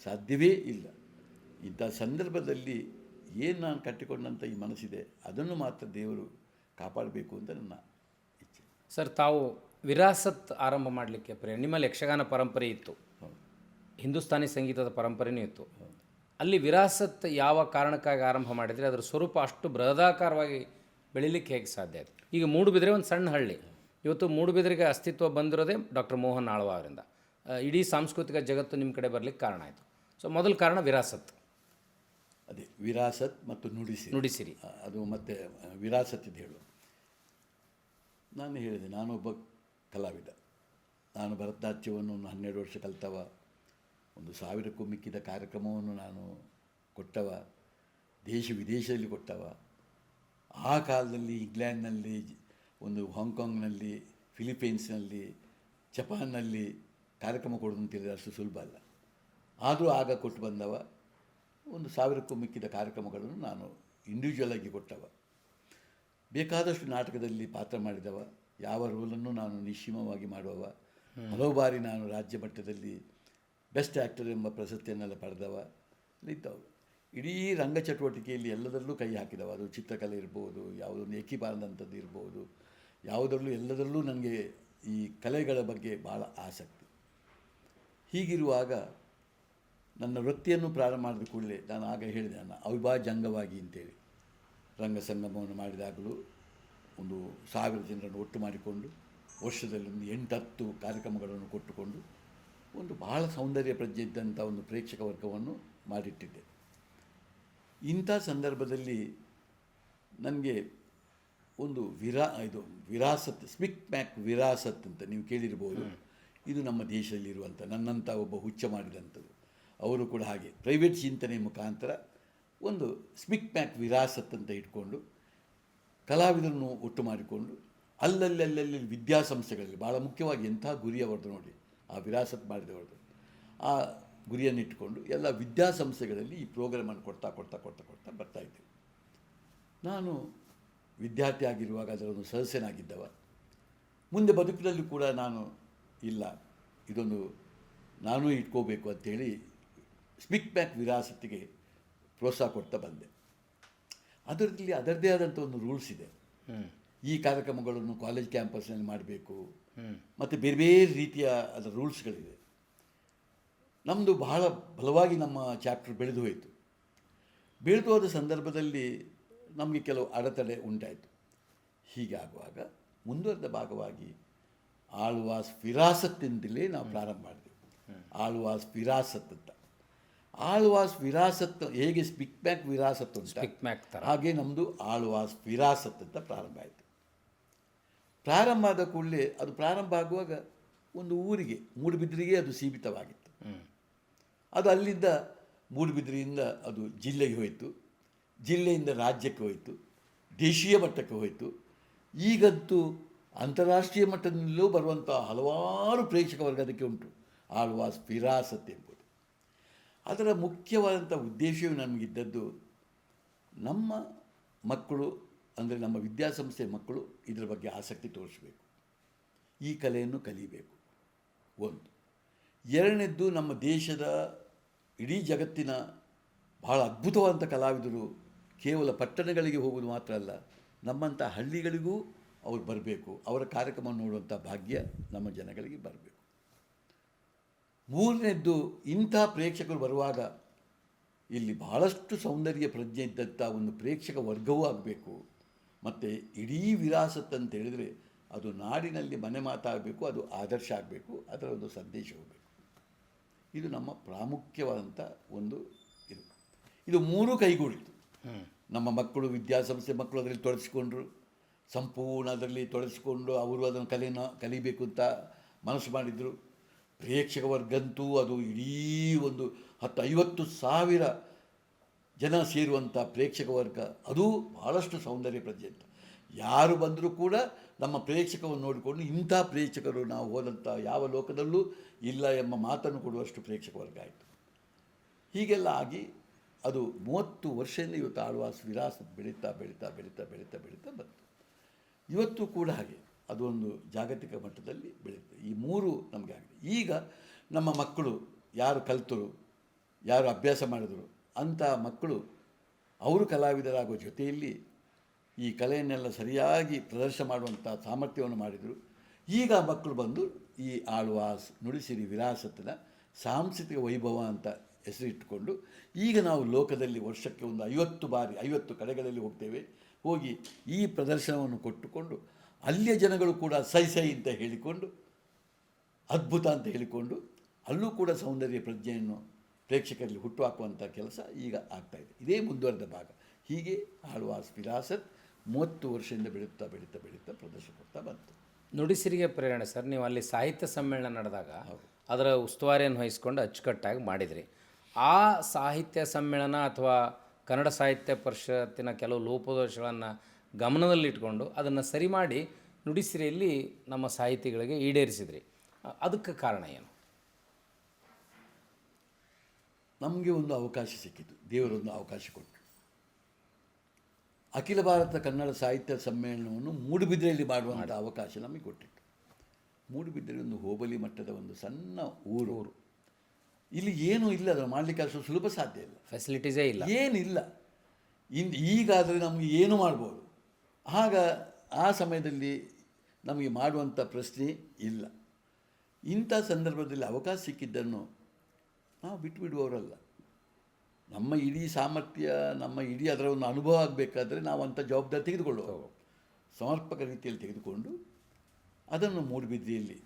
ಸಾಧ್ಯವೇ ಇಲ್ಲ. ಇಂಥ ಸಂದರ್ಭದಲ್ಲಿ ಏನು ನಾನು ಕಟ್ಟಿಕೊಂಡಂಥ ಈ ಮನಸ್ಸಿದೆ ಅದನ್ನು ಮಾತ್ರ ದೇವರು ಕಾಪಾಡಬೇಕು ಅಂತ ನನ್ನ ಇಚ್ಛೆ. ಸರ್, ತಾವು ವಿರಾಸತ್ ಆರಂಭ ಮಾಡಲಿಕ್ಕೆ ನಿಮ್ಮಲ್ಲಿ ಯಕ್ಷಗಾನ ಪರಂಪರೆ ಇತ್ತು, ಹೌದು. ಹಿಂದೂಸ್ತಾನಿ ಸಂಗೀತದ ಪರಂಪರೆಯೂ ಇತ್ತು. ಅಲ್ಲಿ ವಿರಾಸತ್ ಯಾವ ಕಾರಣಕ್ಕಾಗಿ ಆರಂಭ ಮಾಡಿದರೆ ಅದರ ಸ್ವರೂಪ ಅಷ್ಟು ಬೃಹದಾಕಾರವಾಗಿ ಬೆಳೀಲಿಕ್ಕೆ ಹೇಗೆ ಸಾಧ್ಯ ಆಯಿತು? ಈಗ ಮೂಡುಬಿದಿರೆ ಒಂದು ಸಣ್ಣ ಹಳ್ಳಿ, ಇವತ್ತು ಮೂಡುಬಿದಿರೆಗೆ ಅಸ್ತಿತ್ವ ಬಂದಿರೋದೇ ಡಾಕ್ಟರ್ ಮೋಹನ್ ಆಳ್ವ ಅವರಿಂದ. ಇಡೀ ಸಾಂಸ್ಕೃತಿಕ ಜಗತ್ತು ನಿಮ್ಮ ಕಡೆ ಬರಲಿಕ್ಕೆ ಕಾರಣ ಆಯಿತು. ಸೊ ಮೊದಲ ಕಾರಣ ವಿರಾಸತ್. ಅದೇ ವಿರಾಸತ್ ಮತ್ತು ನುಡಿಸಿರಿ ಅದು ಮತ್ತೆ ವಿರಾಸತ್ ಇದು ಹೇಳು. ನಾನು ಹೇಳಿದೆ, ನಾನೊಬ್ಬ ಕಲಾವಿದ. ನಾನು ಭರತನಾಟ್ಯವನ್ನು 12 ವರ್ಷ ಕಲಿತವ, 1000ಕ್ಕೂ ಮಿಕ್ಕಿದ ಕಾರ್ಯಕ್ರಮವನ್ನು ನಾನು ಕೊಟ್ಟವ, ದೇಶ ವಿದೇಶದಲ್ಲಿ ಕೊಟ್ಟವ. ಆ ಕಾಲದಲ್ಲಿ ಇಂಗ್ಲೆಂಡ್ನಲ್ಲಿ, ಹಾಂಗ್ಕಾಂಗ್ನಲ್ಲಿ, ಫಿಲಿಪೀನ್ಸ್ನಲ್ಲಿ, ಜಪಾನ್ನಲ್ಲಿ ಕಾರ್ಯಕ್ರಮ ಕೊಡೋದು ಅಂತೇಳಿದರೆ ಅಷ್ಟು ಸುಲಭ ಅಲ್ಲ. ಆದರೂ ಆಗ ಕೊಟ್ಟು ಬಂದವ. 1000ಕ್ಕೂ ಮಿಕ್ಕಿದ ಕಾರ್ಯಕ್ರಮಗಳನ್ನು ನಾನು ಇಂಡಿವಿಜುವಲ್ ಆಗಿ ಕೊಟ್ಟವ. ಬೇಕಾದಷ್ಟು ನಾಟಕದಲ್ಲಿ ಪಾತ್ರ ಮಾಡಿದವ. ಯಾವ ರೋಲನ್ನು ನಾನು ನಿಶ್ಚಿಮವಾಗಿ ಮಾಡುವವ. ಹಲವು ಬಾರಿ ನಾನು ರಾಜ್ಯ ಮಟ್ಟದಲ್ಲಿ ಬೆಸ್ಟ್ ಆ್ಯಕ್ಟರ್ ಎಂಬ ಪ್ರಶಸ್ತಿಯನ್ನೆಲ್ಲ ಪಡೆದವ ಇದ್ದವು. ಇಡೀ ರಂಗ ಚಟುವಟಿಕೆಯಲ್ಲಿ ಎಲ್ಲದರಲ್ಲೂ ಕೈ ಹಾಕಿದವ. ಅದು ಚಿತ್ರಕಲೆ ಇರ್ಬೋದು, ಯಾವುದೊಂದು ಏಕೀಪಾನದಂಥದ್ದು ಇರ್ಬೋದು, ಎಲ್ಲದರಲ್ಲೂ ನನಗೆ ಈ ಕಲೆಗಳ ಬಗ್ಗೆ ಭಾಳ ಆಸಕ್ತಿ. ಹೀಗಿರುವಾಗ ನನ್ನ ವೃತ್ತಿಯನ್ನು ಪ್ರಾರಂಭ ಮಾಡಿದ ಕೂಡಲೇ ನಾನು ಆಗ ಹೇಳಿದೆ, ನನ್ನ ಅವಿಭಾಜ್ಯ ಅಂಗವಾಗಿ ಅಂತೇಳಿ ರಂಗ ಸಂಗಮವನ್ನು ಮಾಡಿದಾಗಲೂ 1000 ಜನರನ್ನು ಒಟ್ಟು ಮಾಡಿಕೊಂಡು ವರ್ಷದಲ್ಲಿ 8-10 ಕಾರ್ಯಕ್ರಮಗಳನ್ನು ಕೊಟ್ಟುಕೊಂಡು ಬಹಳ ಸೌಂದರ್ಯ ಪ್ರಜ್ಞೆ ಇದ್ದಂಥ ಪ್ರೇಕ್ಷಕ ವರ್ಗವನ್ನು ಮಾಡಿಟ್ಟಿದ್ದೆ. ಇಂಥ ಸಂದರ್ಭದಲ್ಲಿ ನನಗೆ ವಿರಾಸತ್, ಸ್ಮಿಕ್ ಮ್ಯಾಕ್ ವಿರಾಸತ್ ಅಂತ ನೀವು ಕೇಳಿರ್ಬೋದು. ಇದು ನಮ್ಮ ದೇಶದಲ್ಲಿರುವಂಥ ನನ್ನಂಥ ಒಬ್ಬ ಹುಚ್ಚ ಮಾಡಿದಂಥದ್ದು. ಅವರು ಕೂಡ ಹಾಗೆ ಪ್ರೈವೇಟ್ ಚಿಂತನೆ ಮುಖಾಂತರ ಸ್ಮಿಕ್ ಮ್ಯಾಕ್ ವಿರಾಸತ್ ಅಂತ ಇಟ್ಕೊಂಡು ಕಲಾವಿದರನ್ನು ಒಟ್ಟು ಮಾಡಿಕೊಂಡು ಅಲ್ಲಲ್ಲಿ ವಿದ್ಯಾಸಂಸ್ಥೆಗಳಲ್ಲಿ, ಭಾಳ ಮುಖ್ಯವಾಗಿ ಎಂಥ ಗುರಿ ಅವ್ರದ್ದು ನೋಡಿ, ಆ ವಿರಾಸತ್ ಮಾಡಿದವ್ರದ್ದು, ಆ ಗುರಿಯನ್ನಿಟ್ಟುಕೊಂಡು ಎಲ್ಲ ವಿದ್ಯಾಸಂಸ್ಥೆಗಳಲ್ಲಿ ಈ ಪ್ರೋಗ್ರಾಮನ್ನು ಕೊಡ್ತಾ ಬರ್ತಾಯಿದ್ದೆ. ನಾನು ವಿದ್ಯಾರ್ಥಿ ಆಗಿರುವಾಗ ಅದರ ಸದಸ್ಯನಾಗಿದ್ದವ. ಮುಂದೆ ಬದುಕಿನಲ್ಲಿ ಕೂಡ ನಾನು ನಾನೂ ಇಟ್ಕೋಬೇಕು ಅಂಥೇಳಿ ಸ್ಮಿಕ್ ಮ್ಯಾಕ್ ವಿರಾಸತ್ತಿಗೆ ಪ್ರೋತ್ಸಾಹ ಕೊಡ್ತಾ ಬಂದೆ. ಅದರಲ್ಲಿ ಅದರದ್ದೇ ಆದಂಥ ರೂಲ್ಸ್ ಇದೆ. ಈ ಕಾರ್ಯಕ್ರಮಗಳನ್ನು ಕಾಲೇಜ್ ಕ್ಯಾಂಪಸ್ನಲ್ಲಿ ಮಾಡಬೇಕು, ಮತ್ತು ಬೇರೆ ಬೇರೆ ರೀತಿಯ ಅದರ ರೂಲ್ಸ್ಗಳಿದೆ. ನಮ್ಮದು ಬಹಳ ಬಲವಾಗಿ ನಮ್ಮ ಚಾಪ್ಟರ್ ಬೆಳೆದು ಹೋಯಿತು. ಬೆಳೆದು ಹೋದ ಸಂದರ್ಭದಲ್ಲಿ ನಮಗೆ ಕೆಲವು ಅಡೆತಡೆ ಉಂಟಾಯಿತು. ಹೀಗಾಗುವಾಗ ಮುಂದುವರೆದ ಭಾಗವಾಗಿ ಆಳ್ವಾಸ್ ವಿರಾಸತ್ತಿಂದಲೇ ನಾವು ಪ್ರಾರಂಭ ಮಾಡಿದೆವು. ಆಳ್ವಾಸ್ ವಿರಾಸತ್ ಅಂತ. ಆಳ್ವಾಸ್ ವಿರಾಸತ್ ಹೇಗೆ ಸ್ಮಿಕ್ ಮ್ಯಾಕ್ ವಿರಾಸತ್ ಅಂತ, ಹಾಗೆ ನಮ್ಮದು ಆಳ್ವಾಸ್ ವಿರಾಸತ್ ಅಂತ ಪ್ರಾರಂಭ ಆಯಿತು. ಪ್ರಾರಂಭ ಆದ ಕೂಡಲೇ ಅದು ಪ್ರಾರಂಭ ಆಗುವಾಗ ಊರಿಗೆ, ಮೂಡುಬಿದ್ರೆಗೆ ಅದು ಸೀಮಿತವಾಗಿತ್ತು. ಅದು ಅಲ್ಲಿಂದ ಮೂಡುಬಿದ್ರೆಯಿಂದ ಅದು ಜಿಲ್ಲೆಗೆ ಹೋಯಿತು, ಜಿಲ್ಲೆಯಿಂದ ರಾಜ್ಯಕ್ಕೆ ಹೋಯಿತು, ದೇಶೀಯ ಮಟ್ಟಕ್ಕೆ ಹೋಯಿತು. ಈಗಂತೂ ಅಂತಾರಾಷ್ಟ್ರೀಯ ಮಟ್ಟದಲ್ಲೂ ಬರುವಂಥ ಹಲವಾರು ಪ್ರೇಕ್ಷಕ ವರ್ಗ ಅದಕ್ಕೆ ಉಂಟು. ಆಳ್ವಾಸ್ ವಿರಾಸತ್ ಎಂಬುದು ಅದರ ಮುಖ್ಯವಾದಂಥ ಉದ್ದೇಶವೂ ನಮಗಿದ್ದದ್ದು, ನಮ್ಮ ಮಕ್ಕಳು ಅಂದರೆ ನಮ್ಮ ವಿದ್ಯಾಸಂಸ್ಥೆ ಮಕ್ಕಳು ಇದರ ಬಗ್ಗೆ ಆಸಕ್ತಿ ತೋರಿಸಬೇಕು, ಈ ಕಲೆಯನ್ನು ಕಲಿಬೇಕು. ಎರಡನೇದ್ದು, ನಮ್ಮ ದೇಶದ ಇಡೀ ಜಗತ್ತಿನ ಬಹಳ ಅದ್ಭುತವಾದಂಥ ಕಲಾವಿದರು ಕೇವಲ ಪಟ್ಟಣಗಳಿಗೆ ಹೋಗೋದು ಮಾತ್ರ ಅಲ್ಲ, ನಮ್ಮಂಥ ಹಳ್ಳಿಗಳಿಗೂ ಅವ್ರು ಬರಬೇಕು, ಅವರ ಕಾರ್ಯಕ್ರಮ ನೋಡುವಂಥ ಭಾಗ್ಯ ನಮ್ಮ ಜನಗಳಿಗೆ ಬರಬೇಕು. ಮೂರನೇದ್ದು, ಇಂಥ ಪ್ರೇಕ್ಷಕರು ಬರುವಾಗ ಇಲ್ಲಿ ಬಹಳಷ್ಟು ಸೌಂದರ್ಯ ಪ್ರಜ್ಞೆ ಇದ್ದಂಥ ಪ್ರೇಕ್ಷಕ ವರ್ಗವೂ ಆಗಬೇಕು. ಮತ್ತು ಇಡೀ ವಿರಾಸತ್ ಅಂತ ಹೇಳಿದರೆ ಅದು ನಾಡಿನಲ್ಲಿ ಮನೆ ಮಾತಾಗಬೇಕು, ಅದು ಆದರ್ಶ ಆಗಬೇಕು, ಅದರ ಸಂದೇಶ ಹೋಗಬೇಕು. ಇದು ನಮ್ಮ ಪ್ರಾಮುಖ್ಯವಾದಂಥ ಇದು ಮೂರೂ ಕೈಗೂಡಿತು. ನಮ್ಮ ಮಕ್ಕಳು, ವಿದ್ಯಾಸಂಸ್ಥೆ ಮಕ್ಕಳು ಅದರಲ್ಲಿ ತೊಡಗಿಸ್ಕೊಂಡ್ರು, ಸಂಪೂರ್ಣ ಅದರಲ್ಲಿ ತೊಡಗಿಸ್ಕೊಂಡು ಅವರು ಅದನ್ನು ಕಲಿಬೇಕು ಅಂತ ಮನಸ್ಸು ಮಾಡಿದರು. ಪ್ರೇಕ್ಷಕ ವರ್ಗಂತೂ ಅದು ಇಡೀ 10-50 ಸಾವಿರ ಜನ ಸೇರುವಂಥ ಪ್ರೇಕ್ಷಕ ವರ್ಗ, ಅದು ಬಹಳಷ್ಟು ಸೌಂದರ್ಯ ಪ್ರಜ್ಞೆ ಅಂತ. ಯಾರು ಬಂದರೂ ಕೂಡ ನಮ್ಮ ಪ್ರೇಕ್ಷಕವನ್ನು ನೋಡಿಕೊಂಡು ಇಂಥ ಪ್ರೇಕ್ಷಕರು ನಾವು ಹೋದಂಥ ಯಾವ ಲೋಕದಲ್ಲೂ ಇಲ್ಲ ಎಂಬ ಮಾತನ್ನು ಕೊಡುವಷ್ಟು ಪ್ರೇಕ್ಷಕ ವರ್ಗ ಆಯಿತು. ಹೀಗೆಲ್ಲ ಆಗಿ ಅದು 30 ವರ್ಷದಿಂದ ಇವತ್ತು ಆಳ್ವಾಸ್ ವಿರಾಸತ್ ಬೆಳೀತಾ ಬಂತು. ಇವತ್ತು ಕೂಡ ಹಾಗೆ ಅದು ಜಾಗತಿಕ ಮಟ್ಟದಲ್ಲಿ ಬೆಳೀತದೆ. ಈ ಮೂರು ನಮಗೆ ಆಗಿದೆ. ಈಗ ನಮ್ಮ ಮಕ್ಕಳು ಯಾರು ಕಲಿತರು, ಯಾರು ಅಭ್ಯಾಸ ಮಾಡಿದರು ಅಂಥ ಮಕ್ಕಳು ಅವರು ಕಲಾವಿದರಾಗೋ ಜೊತೆಯಲ್ಲಿ ಈ ಕಲೆಯನ್ನೆಲ್ಲ ಸರಿಯಾಗಿ ಪ್ರದರ್ಶನ ಮಾಡುವಂಥ ಸಾಮರ್ಥ್ಯವನ್ನು ಮಾಡಿದರು. ಈಗ ಮಕ್ಕಳು ಬಂದು ಈ ಆಳ್ವಾಸ್ ನುಡಿಸಿರಿ ವಿರಾಸತ್ತಿನ ಸಾಂಸ್ಕೃತಿಕ ವೈಭವ ಅಂತ ಹೆಸರಿಟ್ಟುಕೊಂಡು ಈಗ ನಾವು ಲೋಕದಲ್ಲಿ ವರ್ಷಕ್ಕೆ ಒಂದು 50 ಬಾರಿ 50 ಕಡೆಗಳಲ್ಲಿ ಹೋಗ್ತೇವೆ. ಹೋಗಿ ಈ ಪ್ರದರ್ಶನವನ್ನು ಕೊಟ್ಟುಕೊಂಡು ಅಲ್ಲಿಯ ಜನಗಳು ಕೂಡ ಸೈ ಸೈ ಅಂತ ಹೇಳಿಕೊಂಡು ಅದ್ಭುತ ಅಂತ ಹೇಳಿಕೊಂಡು ಅಲ್ಲೂ ಕೂಡ ಸೌಂದರ್ಯ ಪ್ರಜ್ಞೆಯನ್ನು ಪ್ರೇಕ್ಷಕರಲ್ಲಿ ಹುಟ್ಟುಹಾಕುವಂಥ ಕೆಲಸ ಈಗ ಆಗ್ತಾಯಿದೆ. ಇದೇ ಮುಂದುವರೆದ ಭಾಗ. ಹೀಗೆ ಆಳ್ವಾಸ್ ವಿರಾಸತ್ 30 ವರ್ಷದಿಂದ ಬೆಳೀತಾ ಬೆಳೀತಾ ಬೆಳೀತಾ ಪ್ರದರ್ಶನ ಕೊಡ್ತಾ ಬಂತು. ನುಡಿಸಿರಿಗೆ ಪ್ರೇರಣೆ ಸರ್, ನೀವು ಅಲ್ಲಿ ಸಾಹಿತ್ಯ ಸಮ್ಮೇಳನ ನಡೆದಾಗ ಅದರ ಉಸ್ತುವಾರಿಯನ್ನು ವಹಿಸ್ಕೊಂಡು ಅಚ್ಚುಕಟ್ಟಾಗಿ ಮಾಡಿದ್ರಿ. ಆ ಸಾಹಿತ್ಯ ಸಮ್ಮೇಳನ ಅಥವಾ ಕನ್ನಡ ಸಾಹಿತ್ಯ ಪರಿಷತ್ತಿನ ಕೆಲವು ಲೋಪದೋಷಗಳನ್ನು ಗಮನದಲ್ಲಿಟ್ಕೊಂಡು ಅದನ್ನು ಸರಿ ಮಾಡಿ ನುಡಿಸಿರಿಯಲ್ಲಿ ನಮ್ಮ ಸಾಹಿತಿಗಳಿಗೆ ಈಡೇರಿಸಿದ್ರಿ. ಅದಕ್ಕೆ ಕಾರಣ ಏನು? ನಮಗೆ ಒಂದು ಅವಕಾಶ ಸಿಕ್ಕಿತು, ದೇವರೊಂದು ಅವಕಾಶ ಕೊಟ್ಟರು. ಅಖಿಲ ಭಾರತ ಕನ್ನಡ ಸಾಹಿತ್ಯ ಸಮ್ಮೇಳನವನ್ನು ಮೂಡುಬಿದಿರೆಯಲ್ಲಿ ಮಾಡುವಂಥ ಅವಕಾಶ ನಮಗೆ ಕೊಟ್ಟಿತ್ತು. ಮೂಡುಬಿದಿರೆ ಒಂದು ಹೋಬಳಿ ಮಟ್ಟದ ಒಂದು ಸಣ್ಣ ಊರು. ಇಲ್ಲಿ ಏನೂ ಇಲ್ಲ, ಅದನ್ನು ಮಾಡಲಿಕ್ಕೆ ಅಷ್ಟು ಸುಲಭ ಸಾಧ್ಯ ಇಲ್ಲ, ಫೆಸಿಲಿಟೀಸೇ ಇಲ್ಲ, ಏನಿಲ್ಲ. ಈಗಾದರೆ ನಮಗೆ ಏನು ಮಾಡ್ಬೋದು. ಆಗ ಆ ಸಮಯದಲ್ಲಿ ನಮಗೆ ಮಾಡುವಂಥ ಪ್ರಶ್ನೆ ಇಲ್ಲ. ಇಂಥ ಸಂದರ್ಭದಲ್ಲಿ ಅವಕಾಶ ಸಿಕ್ಕಿದ್ದನ್ನು ನಾವು ಬಿಟ್ಟುಬಿಡುವವರಲ್ಲ. ನಮ್ಮ ಇಡೀ ಸಾಮರ್ಥ್ಯ, ನಮ್ಮ ಇಡೀ ಅದರ ಒಂದು ಅನುಭವ ಆಗಬೇಕಾದ್ರೆ ನಾವು ಅಂಥ ಜವಾಬ್ದಾರಿ ತೆಗೆದುಕೊಳ್ಳುವ ಸಮರ್ಪಕ ರೀತಿಯಲ್ಲಿ ತೆಗೆದುಕೊಂಡು ಅದನ್ನು ಮೂಡುಬಿದ್ರೆಯಲ್ಲಿ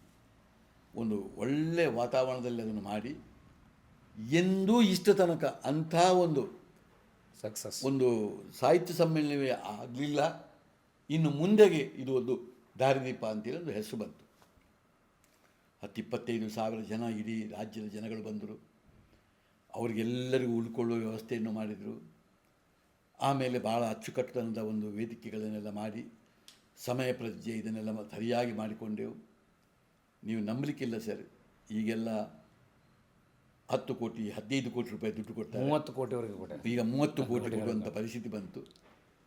ಒಂದು ಒಳ್ಳೆಯ ವಾತಾವರಣದಲ್ಲಿ ಅದನ್ನು ಮಾಡಿ ಎಂದೂ ಇಷ್ಟ ತನಕ ಅಂಥ ಒಂದು ಸಕ್ಸಸ್ ಒಂದು ಸಾಹಿತ್ಯ ಸಮ್ಮೇಳನವೇ ಆಗಲಿಲ್ಲ. ಇನ್ನು ಮುಂದೆಗೆ ಇದು ಒಂದು ದಾರಿದೀಪ ಅಂತೇಳಿ ಒಂದು ಹೆಸರು ಬಂತು. 10-25,000 ಜನ ಇಡೀ ರಾಜ್ಯದ ಜನಗಳು ಬಂದರು. ಅವರಿಗೆಲ್ಲರಿಗೂ ಉಳ್ಕೊಳ್ಳುವ ವ್ಯವಸ್ಥೆಯನ್ನು ಮಾಡಿದರು. ಆಮೇಲೆ ಭಾಳ ಅಚ್ಚುಕಟ್ಟುತನದ ಒಂದು ವೇದಿಕೆಗಳನ್ನೆಲ್ಲ ಮಾಡಿ ಸಮಯ ಪ್ರಜ್ಞೆ ಇದನ್ನೆಲ್ಲ ಸರಿಯಾಗಿ ಮಾಡಿಕೊಂಡೆವು. ನೀವು ನಂಬಲಿಕ್ಕಿಲ್ಲ ಸರ್, ಈಗೆಲ್ಲ 10 ಕೋಟಿ 15 ಕೋಟಿ ರೂಪಾಯಿ ದುಡ್ಡು ಕೊಡ್ತಾರೆ, 30 ಕೋಟಿವರೆಗೆ ಕೊಟ್ಟೆ. ಈಗ 30 ಕೋಟಿ ಕೊಡುವಂಥ ಪರಿಸ್ಥಿತಿ ಬಂತು.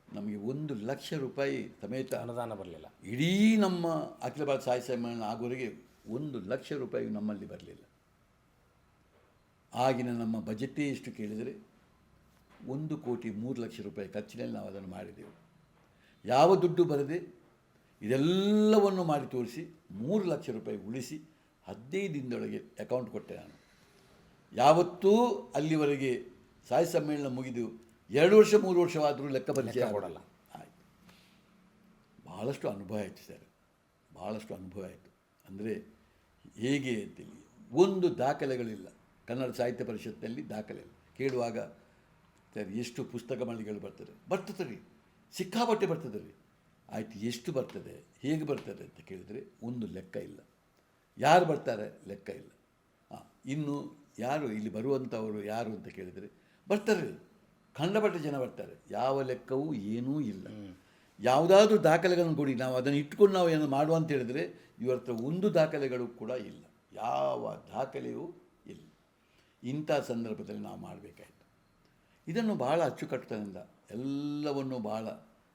ನಮಗೆ 1 ಲಕ್ಷ ರೂಪಾಯಿ ಸಮೇತ ಅನುದಾನ ಬರಲಿಲ್ಲ. ಇಡೀ ನಮ್ಮ ಅಖಿಲ ಭಾರತ ಸಾಹಿತ್ಯ ಸಮ್ಮೇಳನ ಆಗೋವರೆಗೆ 1 ಲಕ್ಷ ರೂಪಾಯಿ ನಮ್ಮಲ್ಲಿ ಬರಲಿಲ್ಲ. ಆಗಿನ ನಮ್ಮ ಬಜೆಟೇ ಎಷ್ಟು ಕೇಳಿದರೆ 1,03,00,000 ರೂಪಾಯಿ ಖರ್ಚಿನಲ್ಲಿ ನಾವು ಅದನ್ನು ಮಾಡಿದೆವು. ಯಾವ ದುಡ್ಡು ಬರದೆ ಇದೆಲ್ಲವನ್ನು ಮಾಡಿ ತೋರಿಸಿ 3 ಲಕ್ಷ ರೂಪಾಯಿ ಉಳಿಸಿ 15 ದಿನದೊಳಗೆ ಅಕೌಂಟ್ ಕೊಟ್ಟೆ ನಾನು. ಯಾವತ್ತೂ ಅಲ್ಲಿವರೆಗೆ ಸಾಹಿತ್ಯ ಸಮ್ಮೇಳನ ಮುಗಿದು 2 ವರ್ಷ 3 ವರ್ಷವಾದರೂ ಲೆಕ್ಕ ಪರಿಚಯ ಕೊಡಲ್ಲ. ಆಯಿತು. ಭಾಳಷ್ಟು ಅನುಭವ ಆಯಿತು ಸರ್, ಭಾಳಷ್ಟು ಅನುಭವ ಆಯಿತು. ಅಂದರೆ ಹೇಗೆ ಅಂತೇಳಿ ಒಂದು ದಾಖಲೆಗಳಿಲ್ಲ ಕನ್ನಡ ಸಾಹಿತ್ಯ ಪರಿಷತ್ತಿನಲ್ಲಿ, ದಾಖಲೆ ಕೇಳುವಾಗ ಸರ್ ಎಷ್ಟು ಪುಸ್ತಕ ಮಳಿಗೆಗಳು ಬರ್ತದೆ ರೀ, ಸಿಕ್ಕಾಪಟ್ಟೆ ಬರ್ತದೆ ರೀ. ಆಯಿತು, ಎಷ್ಟು ಬರ್ತದೆ, ಹೇಗೆ ಬರ್ತದೆ ಅಂತ ಕೇಳಿದರೆ ಒಂದು ಲೆಕ್ಕ ಇಲ್ಲ. ಯಾರು ಬರ್ತಾರೆ ಲೆಕ್ಕ ಇಲ್ಲ. ಇನ್ನು ಯಾರು ಇಲ್ಲಿ ಬರುವಂಥವರು ಯಾರು ಅಂತ ಕೇಳಿದರೆ ಬರ್ತಾರೆ, ಖಂಡಪಟ್ಟೆ ಜನ ಬರ್ತಾರೆ. ಯಾವ ಲೆಕ್ಕವೂ ಏನೂ ಇಲ್ಲ. ಯಾವುದಾದ್ರೂ ದಾಖಲೆಗಳನ್ನು ಕೊಡಿ, ನಾವು ಅದನ್ನು ಇಟ್ಕೊಂಡು ನಾವು ಏನು ಮಾಡುವ ಅಂತ ಹೇಳಿದರೆ ಇವರ ಹತ್ರ ಒಂದು ದಾಖಲೆಗಳು ಕೂಡ ಇಲ್ಲ, ಯಾವ ದಾಖಲೆಯೂ ಇಲ್ಲ. ಇಂಥ ಸಂದರ್ಭದಲ್ಲಿ ನಾವು ಮಾಡಬೇಕಾಯಿತು. ಇದನ್ನು ಭಾಳ ಅಚ್ಚುಕಟ್ಟುತನದಿಂದ ಎಲ್ಲವನ್ನು ಭಾಳ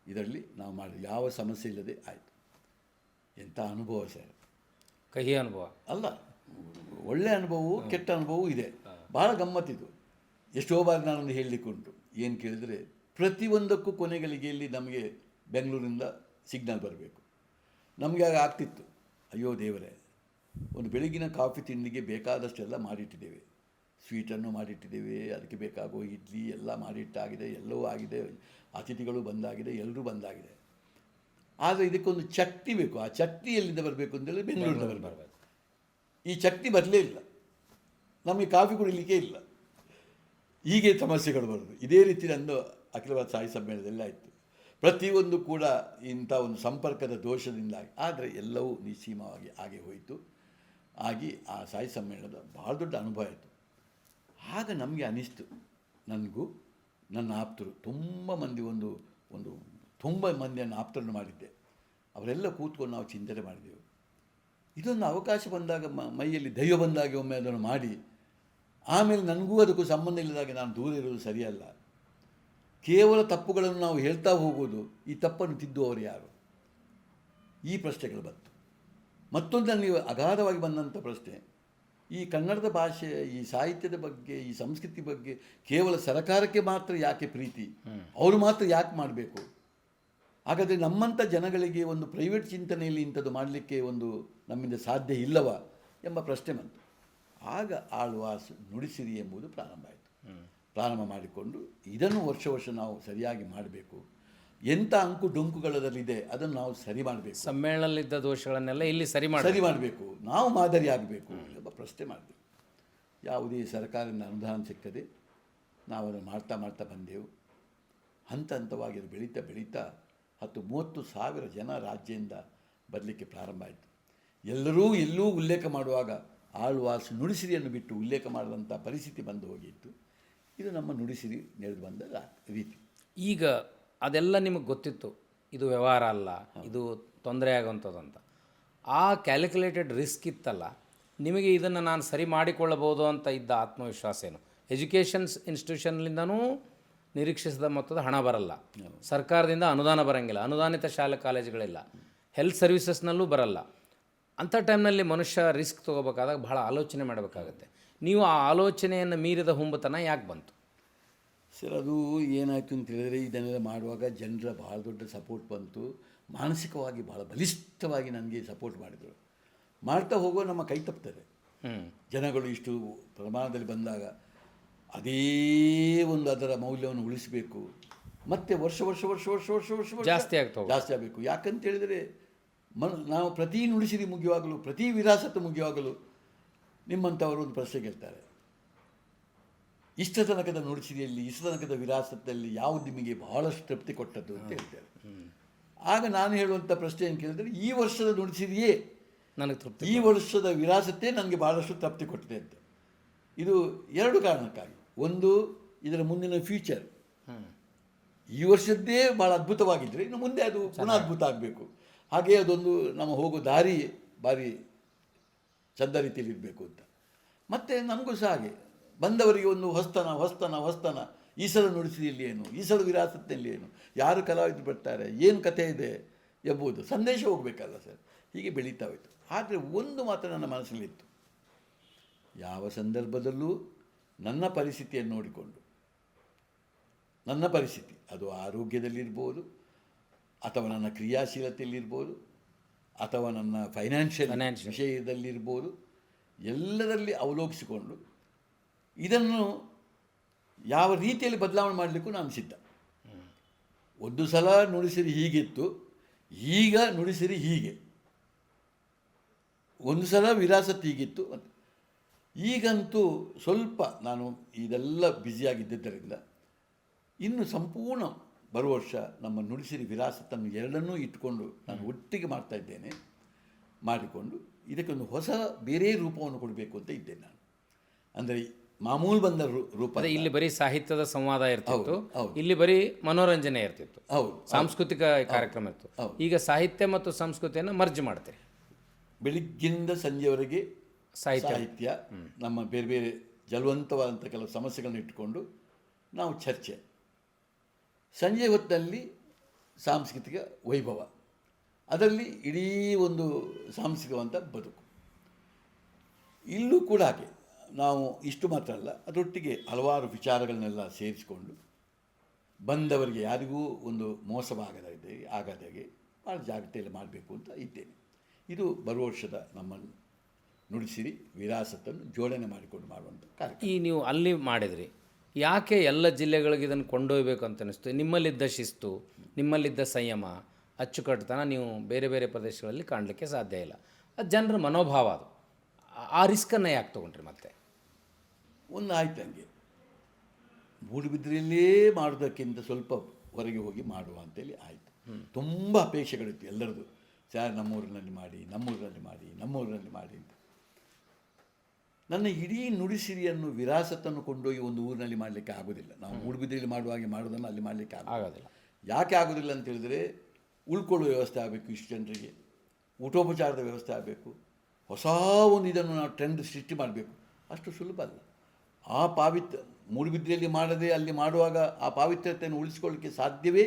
ಇದರಲ್ಲಿ ನಾವು ಮಾಡಿ ಯಾವ ಸಮಸ್ಯೆ ಇಲ್ಲದೆ ಆಯಿತು. ಎಂಥ ಅನುಭವ ಸರ್, ಕಹಿ ಅನುಭವ ಅಲ್ಲ, ಒಳ್ಳೆಯ ಅನುಭವವೂ ಕೆಟ್ಟ ಅನುಭವವೂ ಇದೆ. ಭಾಳ ಗಮ್ಮತ್ತಿದು. ಎಷ್ಟೋ ಬಾರಿ ನಾನೊಂದು ಹೇಳಲಿಕ್ಕುಂಟು. ಏನು ಕೇಳಿದರೆ ಪ್ರತಿಯೊಂದಕ್ಕೂ ಕೊನೆಗಳಿಗೆಯಲ್ಲಿ ನಮಗೆ ಬೆಂಗಳೂರಿನಿಂದ ಸಿಗ್ನಲ್ ಬರಬೇಕು. ನಮಗೆ ಆಗ ಆಗ್ತಿತ್ತು, ಅಯ್ಯೋ ದೇವರೇ, ಒಂದು ಬೆಳಗಿನ ಕಾಫಿ ತಿಂಡಿಗೆ ಬೇಕಾದಷ್ಟೆಲ್ಲ ಮಾಡಿಟ್ಟಿದ್ದೇವೆ, ಸ್ವೀಟನ್ನು ಮಾಡಿಟ್ಟಿದ್ದೇವೆ, ಅದಕ್ಕೆ ಬೇಕಾಗೋ ಇಡ್ಲಿ ಎಲ್ಲ ಮಾಡಿಟ್ಟಾಗಿದೆ, ಎಲ್ಲವೂ ಆಗಿದೆ, ಅತಿಥಿಗಳು ಬಂದಾಗಿದೆ, ಎಲ್ಲರೂ ಬಂದಾಗಿದೆ. ಆದರೆ ಇದಕ್ಕೊಂದು ಚಟ್ನಿ ಬೇಕು. ಆ ಚಟ್ನಿ ಎಲ್ಲಿಂದ ಬರಬೇಕು ಅಂತೇಳಿ ಬೆಂಗಳೂರಿಂದ ಬರಬೇಕು. ಈ ಚಟ್ನಿ ಬರಲೇ ಇಲ್ಲ, ನಮಗೆ ಕಾಫಿ ಕುಡಿಲಿಕ್ಕೆ ಇಲ್ಲ. ಹೀಗೆ ಸಮಸ್ಯೆಗಳು ಬರೋದು. ಇದೇ ರೀತಿ ನಂದು ಅಖಿಲ ಭಾರತ ಸಾಹಿತ್ಯ ಸಮ್ಮೇಳನದಲ್ಲಿ ಆಯಿತು. ಪ್ರತಿಯೊಂದು ಕೂಡ ಇಂಥ ಒಂದು ಸಂಪರ್ಕದ ದೋಷದಿಂದಾಗಿ, ಆದರೆ ಎಲ್ಲವೂ ನಿಸ್ಸೀಮವಾಗಿ ಹಾಗೆ ಹೋಯಿತು. ಆಗಿ ಆ ಸಾಹಿತ್ಯ ಸಮ್ಮೇಳನದ ಭಾಳ ದೊಡ್ಡ ಅನುಭವ ಆಯಿತು. ಆಗ ನಮಗೆ ಅನ್ನಿಸ್ತು, ನನಗೂ ನನ್ನ ಆಪ್ತರು ತುಂಬ ಮಂದಿ ತುಂಬ ಮಂದಿಯನ್ನು ಆಪ್ತರನ್ನು ಮಾಡಿದ್ದೆ. ಅವರೆಲ್ಲ ಕೂತ್ಕೊಂಡು ನಾವು ಚಿಂತನೆ ಮಾಡಿದೆವು. ಇದೊಂದು ಅವಕಾಶ ಬಂದಾಗ ಮೈಯಲ್ಲಿ ದೈವ ಬಂದಾಗ ಒಮ್ಮೆ ಅದನ್ನು ಮಾಡಿ, ಆಮೇಲೆ ನನಗೂ ಅದಕ್ಕೂ ಸಂಬಂಧ ಇಲ್ಲದಾಗ ನಾನು ದೂರ ಇರೋದು ಸರಿಯಲ್ಲ. ಕೇವಲ ತಪ್ಪುಗಳನ್ನು ನಾವು ಹೇಳ್ತಾ ಹೋಗೋದು, ಈ ತಪ್ಪನ್ನು ತಿದ್ದುವವರು ಯಾರು? ಈ ಪ್ರಶ್ನೆಗಳು ಬಂತು. ಮತ್ತೊಂದು ನನಗೆ ಅಗಾಧವಾಗಿ ಬಂದಂಥ ಪ್ರಶ್ನೆ, ಈ ಕನ್ನಡದ ಭಾಷೆ, ಈ ಸಾಹಿತ್ಯದ ಬಗ್ಗೆ, ಈ ಸಂಸ್ಕೃತಿ ಬಗ್ಗೆ ಕೇವಲ ಸರಕಾರಕ್ಕೆ ಮಾತ್ರ ಯಾಕೆ ಪ್ರೀತಿ, ಅವರು ಮಾತ್ರ ಯಾಕೆ ಮಾಡಬೇಕು? ಹಾಗಾದರೆ ನಮ್ಮಂಥ ಜನಗಳಿಗೆ ಒಂದು ಪ್ರೈವೇಟ್ ಚಿಂತನೆಯಲ್ಲಿ ಇಂಥದ್ದು ಮಾಡಲಿಕ್ಕೆ ಒಂದು ನಮ್ಮಿಂದ ಸಾಧ್ಯ ಇಲ್ಲವಾ ಎಂಬ ಪ್ರಶ್ನೆ ಬಂತು. ಆಗ ಆಳ್ವಾಸ್ ನುಡಿಸಿರಿ ಎಂಬುದು ಪ್ರಾರಂಭ ಆಯಿತು. ಪ್ರಾರಂಭ ಮಾಡಿಕೊಂಡು ಇದನ್ನು ವರ್ಷ ನಾವು ಸರಿಯಾಗಿ ಮಾಡಬೇಕು. ಎಂಥ ಅಂಕು ಡೊಂಕುಗಳಲ್ಲಿದೆ ಅದನ್ನು ನಾವು ಸರಿ ಮಾಡಬೇಕು. ಸಮ್ಮೇಳನದಲ್ಲಿದ್ದ ದೋಷಗಳನ್ನೆಲ್ಲ ಇಲ್ಲಿ ಸರಿ ಮಾಡಬೇಕು, ನಾವು ಮಾದರಿ ಆಗಬೇಕು ಎಂಬ ಪ್ರಶ್ನೆ ಮಾಡಬೇಕು. ಯಾವುದೇ ಸರ್ಕಾರದಿಂದ ಅನುದಾನ ಸಿಕ್ಕದೆ ನಾವು ಅದನ್ನು ಮಾಡ್ತಾ ಬಂದೆವು. ಹಂತ ಹಂತವಾಗಿ ಅದು ಬೆಳೀತಾ 10-30 ಸಾವಿರ ಜನ ರಾಜ್ಯದಿಂದ ಬರಲಿಕ್ಕೆ ಪ್ರಾರಂಭ ಆಯಿತು. ಎಲ್ಲೂ ಉಲ್ಲೇಖ ಮಾಡುವಾಗ ಆಳ್ವಾಸ್ ನುಡಿಸಿರಿಯನ್ನು ಬಿಟ್ಟು ಉಲ್ಲೇಖ ಮಾಡಿದಂಥ ಪರಿಸ್ಥಿತಿ ಬಂದು ಹೋಗಿತ್ತು. ಇದು ನಮ್ಮ ನುಡಿಸಿರಿ ನಡೆದು ಬಂದ ರೀತಿ. ಈಗ ಅದೆಲ್ಲ ನಿಮಗೆ ಗೊತ್ತಿತ್ತು, ಇದು ವ್ಯವಹಾರ ಅಲ್ಲ, ಇದು ತೊಂದರೆ ಆಗುವಂಥದ್ದು ಅಂತ. ಆ ಕ್ಯಾಲ್ಕುಲೇಟೆಡ್ ರಿಸ್ಕ್ ಇತ್ತಲ್ಲ, ನಿಮಗೆ ಇದನ್ನು ನಾನು ಸರಿ ಮಾಡಿಕೊಳ್ಳಬಹುದು ಅಂತ ಇದ್ದ ಆತ್ಮವಿಶ್ವಾಸ ಏನು? ಎಜುಕೇಷನ್ಸ್ ಇನ್ಸ್ಟಿಟ್ಯೂಷನ್ಲಿಂದನೂ ನಿರೀಕ್ಷಿಸಿದ ಮೊತ್ತದ ಹಣ ಬರಲ್ಲ, ಸರ್ಕಾರದಿಂದ ಅನುದಾನ ಬರೋಂಗಿಲ್ಲ, ಅನುದಾನಿತ ಶಾಲೆ ಕಾಲೇಜುಗಳಿಲ್ಲ, ಹೆಲ್ತ್ ಸರ್ವಿಸಸ್ನಲ್ಲೂ ಬರಲ್ಲ. ಅಂಥ ಟೈಮ್ನಲ್ಲಿ ಮನುಷ್ಯ ರಿಸ್ಕ್ ತೊಗೋಬೇಕಾದಾಗ ಬಹಳ ಆಲೋಚನೆ ಮಾಡಬೇಕಾಗತ್ತೆ. ನೀವು ಆ ಆಲೋಚನೆಯನ್ನು ಮೀರಿದ ಹುಂಬತನ ಯಾಕೆ ಬಂತು ಸರ್? ಅದು ಏನಾಯಿತು ಅಂತ ಹೇಳಿದರೆ, ಇದನ್ನೆಲ್ಲ ಮಾಡುವಾಗ ಜನರ ಭಾಳ ದೊಡ್ಡ ಸಪೋರ್ಟ್ ಬಂತು. ಮಾನಸಿಕವಾಗಿ ಭಾಳ ಬಲಿಷ್ಠವಾಗಿ ನನಗೆ ಸಪೋರ್ಟ್ ಮಾಡಿದರು. ಮಾಡ್ತಾ ಹೋಗೋ ನಮ್ಮ ಕೈ ತಪ್ತದೆ. ಜನಗಳು ಇಷ್ಟು ಪ್ರಮಾಣದಲ್ಲಿ ಬಂದಾಗ ಅದೇ ಒಂದು ಅದರ ಮೌಲ್ಯವನ್ನು ಉಳಿಸಬೇಕು. ಮತ್ತು ವರ್ಷ ಜಾಸ್ತಿ ಆಗಬೇಕು. ಯಾಕಂತ ಹೇಳಿದರೆ ನಾವು ಪ್ರತಿ ನುಡಿಸಿರಿ ಮುಗಿಯುವಾಗಲೂ, ಪ್ರತಿ ವಿರಾಸತ್ತು ಮುಗಿಯುವಾಗಲೂ ನಿಮ್ಮಂಥವರು ಒಂದು ಪ್ರಶ್ನೆ ಕೇಳ್ತಾರೆ, ಇಷ್ಟ ತನಕದ ನುಡಿಸಿರಿಯಲ್ಲಿ, ಇಷ್ಟ ತನಕದ ವಿರಾಸತ್ತಲ್ಲಿ ಯಾವುದು ನಿಮಗೆ ಬಹಳಷ್ಟು ತೃಪ್ತಿ ಕೊಟ್ಟದ್ದು ಅಂತ ಹೇಳ್ತಾರೆ. ಆಗ ನಾನು ಹೇಳುವಂಥ ಪ್ರಶ್ನೆ ಏನು ಕೇಳಿದರೆ, ಈ ವರ್ಷದ ನುಡಿಸಿರಿಯೇ ನನಗೆ ತೃಪ್ತಿ, ಈ ವರ್ಷದ ವಿರಾಸತ್ತೇ ನನಗೆ ಭಾಳಷ್ಟು ತೃಪ್ತಿ ಕೊಟ್ಟಿದೆ ಅಂತ. ಇದು 2 ಕಾರಣಕ್ಕಾಗಿ. ಒಂದು, ಇದರ ಮುಂದಿನ ಫ್ಯೂಚರ್ ಈ ವರ್ಷದ್ದೇ ಭಾಳ ಅದ್ಭುತವಾಗಿದ್ದರೆ ಇನ್ನು ಮುಂದೆ ಅದು ಪುನಃ ಅದ್ಭುತ ಆಗಬೇಕು. ಹಾಗೆ ಅದೊಂದು ನಮ್ಮ ಹೋಗೋ ದಾರಿ ಭಾರಿ ಚಂದ ರೀತಿಯಲ್ಲಿ ಇರಬೇಕು ಅಂತ. ಮತ್ತು ನಮಗೂ ಸಹ ಹಾಗೆ ಬಂದವರಿಗೆ ಒಂದು ಹೊಸ್ತನ ಈ ಸಲ ನುಡಿಸಿದಲ್ಲಿ ಏನು, ಈ ಸಲ ವಿರಾಸತ್ತಿನಲ್ಲಿ ಏನು, ಯಾರು ಕಲಾವಿದರು ಬರ್ತಾರೆ, ಏನು ಕಥೆ ಇದೆ ಎಂಬುದು ಸಂದೇಶ ಹೋಗಬೇಕಲ್ಲ ಸರ್. ಹೀಗೆ ಬೆಳೀತಾ ಹೋಯಿತು. ಆದರೆ ಒಂದು ಮಾತ್ರ ನನ್ನ ಮನಸ್ಸಲ್ಲಿತ್ತು, ಯಾವ ಸಂದರ್ಭದಲ್ಲೂ ನನ್ನ ಪರಿಸ್ಥಿತಿಯನ್ನು ನೋಡಿಕೊಂಡು, ನನ್ನ ಪರಿಸ್ಥಿತಿ ಅದು ಆರೋಗ್ಯದಲ್ಲಿರ್ಬೋದು, ಅಥವಾ ನನ್ನ ಕ್ರಿಯಾಶೀಲತೆಯಲ್ಲಿರ್ಬೋದು, ಅಥವಾ ನನ್ನ ಫೈನಾನ್ಷಿಯಲ್ ವಿಷಯದಲ್ಲಿರ್ಬೋದು, ಎಲ್ಲದರಲ್ಲಿ ಅವಲೋಕಿಸಿಕೊಂಡು ಇದನ್ನು ಯಾವ ರೀತಿಯಲ್ಲಿ ಬದಲಾವಣೆ ಮಾಡಲಿಕ್ಕೂ ನಾನು ಸಿದ್ಧ. ಒಂದು ಸಲ ನುಡಿಸಿರಿ ಹೀಗಿತ್ತು, ಈಗ ನುಡಿಸಿರಿ ಹೀಗೆ. ಒಂದು ಸಲ ವಿರಾಸತ್ತು ಹೀಗಿತ್ತು, ಈಗಂತೂ ಸ್ವಲ್ಪ ನಾನು ಇದೆಲ್ಲ ಬ್ಯುಸಿಯಾಗಿದ್ದರಿಂದ ಇನ್ನು ಸಂಪೂರ್ಣ ಬರುವ ವರ್ಷ ನಮ್ಮ ನುಡಿಸಿರಿ ವಿರಾಸತ್ತನ್ನು ಎರಡನ್ನೂ ಇಟ್ಟುಕೊಂಡು ನಾನು ಒಟ್ಟಿಗೆ ಮಾಡ್ತಾ ಇದ್ದೇನೆ. ಮಾಡಿಕೊಂಡು ಇದಕ್ಕೊಂದು ಹೊಸ ಬೇರೆ ರೂಪವನ್ನು ಕೊಡಬೇಕು ಅಂತ ಇದ್ದೇನೆ ನಾನು. ಅಂದರೆ ಮಾಮೂಲು ಬಂದ ರೂಪ. ಇಲ್ಲಿ ಬರೀ ಸಾಹಿತ್ಯದ ಸಂವಾದ ಇರ್ತಿತ್ತು, ಇಲ್ಲಿ ಬರೀ ಮನೋರಂಜನೆ ಇರ್ತಿತ್ತು, ಸಾಂಸ್ಕೃತಿಕ ಕಾರ್ಯಕ್ರಮ ಇತ್ತು. ಈಗ ಸಾಹಿತ್ಯ ಮತ್ತು ಸಂಸ್ಕೃತಿಯನ್ನು ಮರ್ಜ್ ಮಾಡ್ತೇವೆ. ಬೆಳಿಗ್ಗಿಂದ ಸಂಜೆವರೆಗೆ ಸಾಹಿತ್ಯ, ನಮ್ಮ ಬೇರೆ ಬೇರೆ ಜಲವಂತವಾದಂಥ ಕೆಲವು ಸಮಸ್ಯೆಗಳನ್ನ ಇಟ್ಟುಕೊಂಡು ನಾವು ಚರ್ಚೆ, ಸಂಜೆ ಹೊತ್ತಲ್ಲಿ ಸಾಂಸ್ಕೃತಿಕ ವೈಭವ, ಅದರಲ್ಲಿ ಇಡೀ ಒಂದು ಸಾಂಸ್ಕೃತಿಕವಂತ ಬದುಕು. ಇಲ್ಲೂ ಕೂಡ ಹಾಗೆ ನಾವು ಇಷ್ಟು ಮಾತ್ರ ಅಲ್ಲ, ಅದರೊಟ್ಟಿಗೆ ಹಲವಾರು ವಿಚಾರಗಳನ್ನೆಲ್ಲ ಸೇರಿಸಿಕೊಂಡು ಬಂದವರಿಗೆ ಯಾರಿಗೂ ಒಂದು ಆಗದಾಗೆ ಭಾಳ ಜಾಗ್ರತೆಯಲ್ಲಿ ಮಾಡಬೇಕು ಅಂತ ಇದ್ದೇನೆ. ಇದು ಬರುವ ವರ್ಷದ ನಮ್ಮ ನುಡಿಸಿರಿ ವಿರಾಸತ್ತನ್ನು ಜೋಡಣೆ ಮಾಡಿಕೊಂಡು ಮಾಡುವಂಥ ಕಾರ್ಯಕ್ರಮ. ನೀವು ಅಲ್ಲಿ ಮಾಡಿದ್ರಿ, ಯಾಕೆ ಎಲ್ಲ ಜಿಲ್ಲೆಗಳಿಗೆ ಇದನ್ನು ಕೊಂಡೊಯ್ಯಬೇಕು ಅಂತ ಅನ್ನಿಸ್ತು? ನಿಮ್ಮಲ್ಲಿದ್ದ ಶಿಸ್ತು, ನಿಮ್ಮಲ್ಲಿದ್ದ ಸಂಯಮ, ಅಚ್ಚುಕಟ್ಟುತನ ನೀವು ಬೇರೆ ಬೇರೆ ಪ್ರದೇಶಗಳಲ್ಲಿ ಕಾಣಲಿಕ್ಕೆ ಸಾಧ್ಯ ಇಲ್ಲ. ಅದು ಜನರ ಮನೋಭಾವ. ಅದು ಆ ರಿಸ್ಕನ್ನು ಯಾಕೆ ತೊಗೊಂಡ್ರಿ? ಮತ್ತೆ ಒಂದು ಆಯ್ತು, ಹಂಗೆ ಮೂಡುಬಿದ್ರೆಯಲ್ಲೇ ಮಾಡೋದಕ್ಕಿಂತ ಸ್ವಲ್ಪ ಹೊರಗೆ ಹೋಗಿ ಮಾಡುವ ಅಂತೇಳಿ ಆಯಿತು. ತುಂಬ ಅಪೇಕ್ಷೆಗಳಿತ್ತು ಎಲ್ಲರದು. ಸರ್ ನಮ್ಮೂರಿನಲ್ಲಿ ಮಾಡಿ ಅಂತ. ನನ್ನ ಇಡೀ ನುಡಿಸಿರಿಯನ್ನು ವಿರಾಸತ್ತನ್ನು ಕೊಂಡೋಗಿ ಒಂದು ಊರಿನಲ್ಲಿ ಮಾಡಲಿಕ್ಕೆ ಆಗೋದಿಲ್ಲ. ನಾವು ಮೂಡುಬಿದ್ರೆಯಲ್ಲಿ ಮಾಡುವಾಗೆ ಮಾಡೋದನ್ನು ಅಲ್ಲಿ ಮಾಡಲಿಕ್ಕೆ ಆಗೋದಿಲ್ಲ. ಯಾಕೆ ಆಗೋದಿಲ್ಲ ಅಂತ ಹೇಳಿದರೆ, ಉಳ್ಕೊಳ್ಳೋ ವ್ಯವಸ್ಥೆ ಆಗಬೇಕು, ಇಷ್ಟು ಜನರಿಗೆ ಊಟೋಪಚಾರದ ವ್ಯವಸ್ಥೆ ಆಗಬೇಕು, ಹೊಸ ಒಂದು ಇದನ್ನು ನಾವು ಟ್ರೆಂಡ್ ಸೃಷ್ಟಿ ಮಾಡಬೇಕು. ಅಷ್ಟು ಸುಲಭ ಅಲ್ಲ. ಆ ಮೂಡುಬಿದ್ರೆಯಲ್ಲಿ ಮಾಡದೆ ಅಲ್ಲಿ ಮಾಡುವಾಗ ಆ ಪಾವಿತ್ರ್ಯತೆಯನ್ನು ಉಳಿಸ್ಕೊಳ್ಳಿಕ್ಕೆ ಸಾಧ್ಯವೇ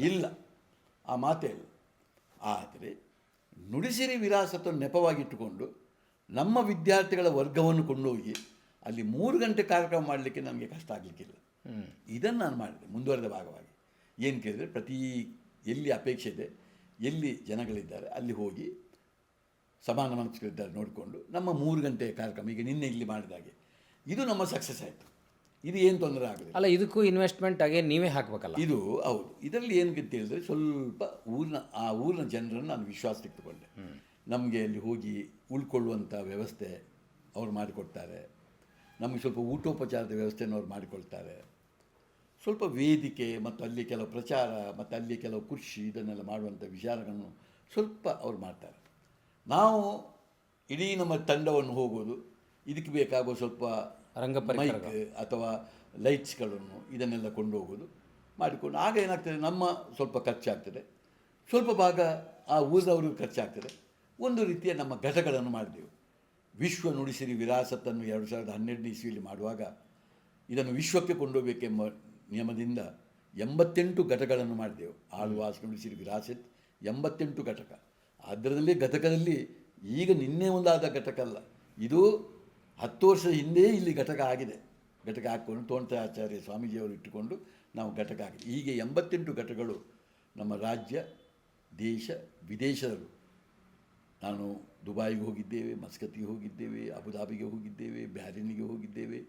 ಇಲ್ಲ, ಆ ಮಾತೇ ಇಲ್ಲ. ಆದರೆ ನುಡಿಸಿರಿ ವಿರಾಸತ್ತನ್ನು ನೆಪವಾಗಿಟ್ಟುಕೊಂಡು ನಮ್ಮ ವಿದ್ಯಾರ್ಥಿಗಳ ವರ್ಗವನ್ನು ಕೊಂಡೋಗಿ ಅಲ್ಲಿ 3 ಗಂಟೆ ಕಾರ್ಯಕ್ರಮ ಮಾಡಲಿಕ್ಕೆ ನನಗೆ ಕಷ್ಟ ಆಗಲಿಕ್ಕಿಲ್ಲ. ಇದನ್ನು ನಾನು ಮಾಡಿದೆ ಮುಂದುವರೆದ ಭಾಗವಾಗಿ. ಏನು ಕೇಳಿದರೆ, ಪ್ರತಿ ಎಲ್ಲಿ ಅಪೇಕ್ಷೆ ಇದೆ, ಎಲ್ಲಿ ಜನಗಳಿದ್ದಾರೆ ಅಲ್ಲಿ ಹೋಗಿ ಸಮಾನ ಮನಸ್ಕರಿದ್ದಾರೆ ನೋಡಿಕೊಂಡು ನಮ್ಮ 3 ಗಂಟೆ ಕಾರ್ಯಕ್ರಮ ಈಗ ನಿನ್ನೆ ಇಲ್ಲಿ ಮಾಡಿದಾಗೆ ಇದು ನಮ್ಮ ಸಕ್ಸಸ್ ಆಯಿತು. ಇದು ಏನು ತೊಂದರೆ ಆಗಲಿಲ್ಲ. ಅಲ್ಲ, ಇದಕ್ಕೂ ಇನ್ವೆಸ್ಟ್ಮೆಂಟ್ ಆಗಿ ನೀವೇ ಹಾಕಬೇಕಲ್ಲ. ಇದು ಹೌದು. ಇದರಲ್ಲಿ ಏನು ಅಂತ ಹೇಳಿದ್ರೆ ಸ್ವಲ್ಪ ಊರಿನ ಜನರನ್ನು ನಾನು ವಿಶ್ವಾಸಕ್ಕೆ ತಗೊಂಡೆ. ನಮಗೆ ಅಲ್ಲಿ ಹೋಗಿ ಉಳ್ಕೊಳ್ಳುವಂಥ ವ್ಯವಸ್ಥೆ ಅವ್ರು ಮಾಡಿಕೊಡ್ತಾರೆ, ನಮಗೆ ಸ್ವಲ್ಪ ಊಟೋಪಚಾರದ ವ್ಯವಸ್ಥೆಯನ್ನು ಅವ್ರು ಮಾಡಿಕೊಳ್ತಾರೆ, ಸ್ವಲ್ಪ ವೇದಿಕೆ ಮತ್ತು ಅಲ್ಲಿ ಕೆಲವು ಪ್ರಚಾರ ಮತ್ತು ಅಲ್ಲಿ ಕೆಲವು ಕೃಷಿ ಇದನ್ನೆಲ್ಲ ಮಾಡುವಂಥ ವಿಚಾರಗಳನ್ನು ಸ್ವಲ್ಪ ಅವ್ರು ಮಾಡ್ತಾರೆ. ನಾವು ಇಡೀ ನಮ್ಮ ತಂಡವನ್ನು ಹೋಗೋದು, ಇದಕ್ಕೆ ಬೇಕಾಗುವ ಸ್ವಲ್ಪ ಮೈಕ್ ಅಥವಾ ಲೈಟ್ಸ್ಗಳನ್ನು ಇದನ್ನೆಲ್ಲ ಕೊಂಡು ಹೋಗೋದು ಮಾಡಿಕೊಂಡು ಆಗ ಏನಾಗ್ತದೆ, ನಮ್ಮ ಸ್ವಲ್ಪ ಖರ್ಚಾಗ್ತದೆ, ಸ್ವಲ್ಪ ಭಾಗ ಆ ಊರಿನವ್ರಿಗೆ ಖರ್ಚಾಗ್ತದೆ. ಒಂದು ರೀತಿಯ ನಮ್ಮ ಘಟಗಳನ್ನು ಮಾಡಿದೆವು. ವಿಶ್ವ ನುಡಿಸಿರಿ ವಿರಾಸತ್ತನ್ನು 2012 ಇಸ್ವಿಯಲ್ಲಿ ಮಾಡುವಾಗ ಇದನ್ನು ವಿಶ್ವಕ್ಕೆ ಕೊಂಡೋಗಬೇಕೆಂಬ ನಿಯಮದಿಂದ 88 ಘಟಕಗಳನ್ನು ಮಾಡಿದೆವು. ಆಳ್ವಾಸ್ ನುಡಿಸಿರಿ ವಿರಾಸತ್ 88 ಘಟಕ. ಅದರಲ್ಲಿ ಘಟಕದಲ್ಲಿ ಈಗ ನಿನ್ನೆ ಒಂದಾದ ಘಟಕ ಅಲ್ಲ, ಇದು 10 ವರ್ಷದ ಹಿಂದೆ ಇಲ್ಲಿ ಘಟಕ ಆಗಿದೆ. ಘಟಕ ಹಾಕ್ಕೊಂಡು ತೋಂಟರಾಚಾರ್ಯ ಸ್ವಾಮೀಜಿಯವರು ಇಟ್ಟುಕೊಂಡು ನಾವು ಘಟಕ ಆಗಿದೆ. ಹೀಗೆ 88 ಘಟಕಗಳು ನಮ್ಮ ರಾಜ್ಯ, ದೇಶ, ವಿದೇಶದಲ್ಲೂ. ನಾನು ದುಬೈಗೆ ಹೋಗಿದ್ದೇವೆ, ಮಸ್ಕತ್ತಿಗೆ ಹೋಗಿದ್ದೇವೆ, ಅಬುದಾಬಿಗೆ ಹೋಗಿದ್ದೇವೆ, ಬ್ಯಾರಿನಿಗೆ ಹೋಗಿದ್ದೇವೆ.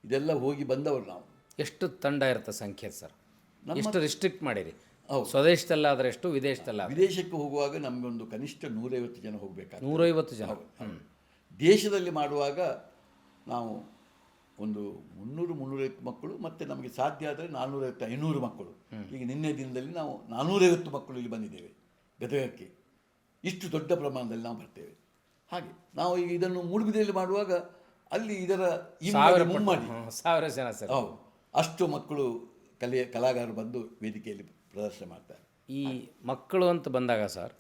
ಇದೆಲ್ಲ ಹೋಗಿ ಬಂದವರು ನಾವು. ಎಷ್ಟು ತಂಡ ಇರುತ್ತೆ ಸಂಖ್ಯೆ ಸರ್? ಎಷ್ಟು ರಿಸ್ಟ್ರಿಕ್ಟ್ ಮಾಡಿರಿ? ಹೌದು. ಸ್ವದೇಶದಲ್ಲಾದರೆ ಎಷ್ಟು, ವಿದೇಶದಲ್ಲ? ವಿದೇಶಕ್ಕೆ ಹೋಗುವಾಗ ನಮಗೊಂದು ಕನಿಷ್ಠ 150 ಜನ ಹೋಗಬೇಕಾಗ್ತದೆ. 150 ಜನ. ದೇಶದಲ್ಲಿ ಮಾಡುವಾಗ ನಾವು ಒಂದು 300-350 ಮಕ್ಕಳು, ಮತ್ತು ನಮಗೆ ಸಾಧ್ಯ ಆದರೆ 450-500 ಮಕ್ಕಳು. ಈಗ ನಿನ್ನೆ ದಿನದಲ್ಲಿ ನಾವು 450 ಮಕ್ಕಳು ಇಲ್ಲಿ ಬಂದಿದ್ದೇವೆ ಗದಗಕ್ಕೆ. ಇಷ್ಟು ದೊಡ್ಡ ಪ್ರಮಾಣದಲ್ಲಿ ನಾವು ಬರ್ತೇವೆ. ಹಾಗೆ ನಾವು ಈಗ ಇದನ್ನು ಮೂಡುಬಿದಿರೆಯಲ್ಲಿ ಮಾಡುವಾಗ ಅಲ್ಲಿ ಇದರ ಮುಮ್ಮಾಡಿ 1000 ಜನ ಸರ್. ಹೌದು, ಅಷ್ಟು ಮಕ್ಕಳು ಕಲಾಗಾರರು ಬಂದು ವೇದಿಕೆಯಲ್ಲಿ ಪ್ರದರ್ಶನ ಮಾಡ್ತಾರೆ. ಈ ಮಕ್ಕಳು ಅಂತ ಬಂದಾಗ ಸರ್,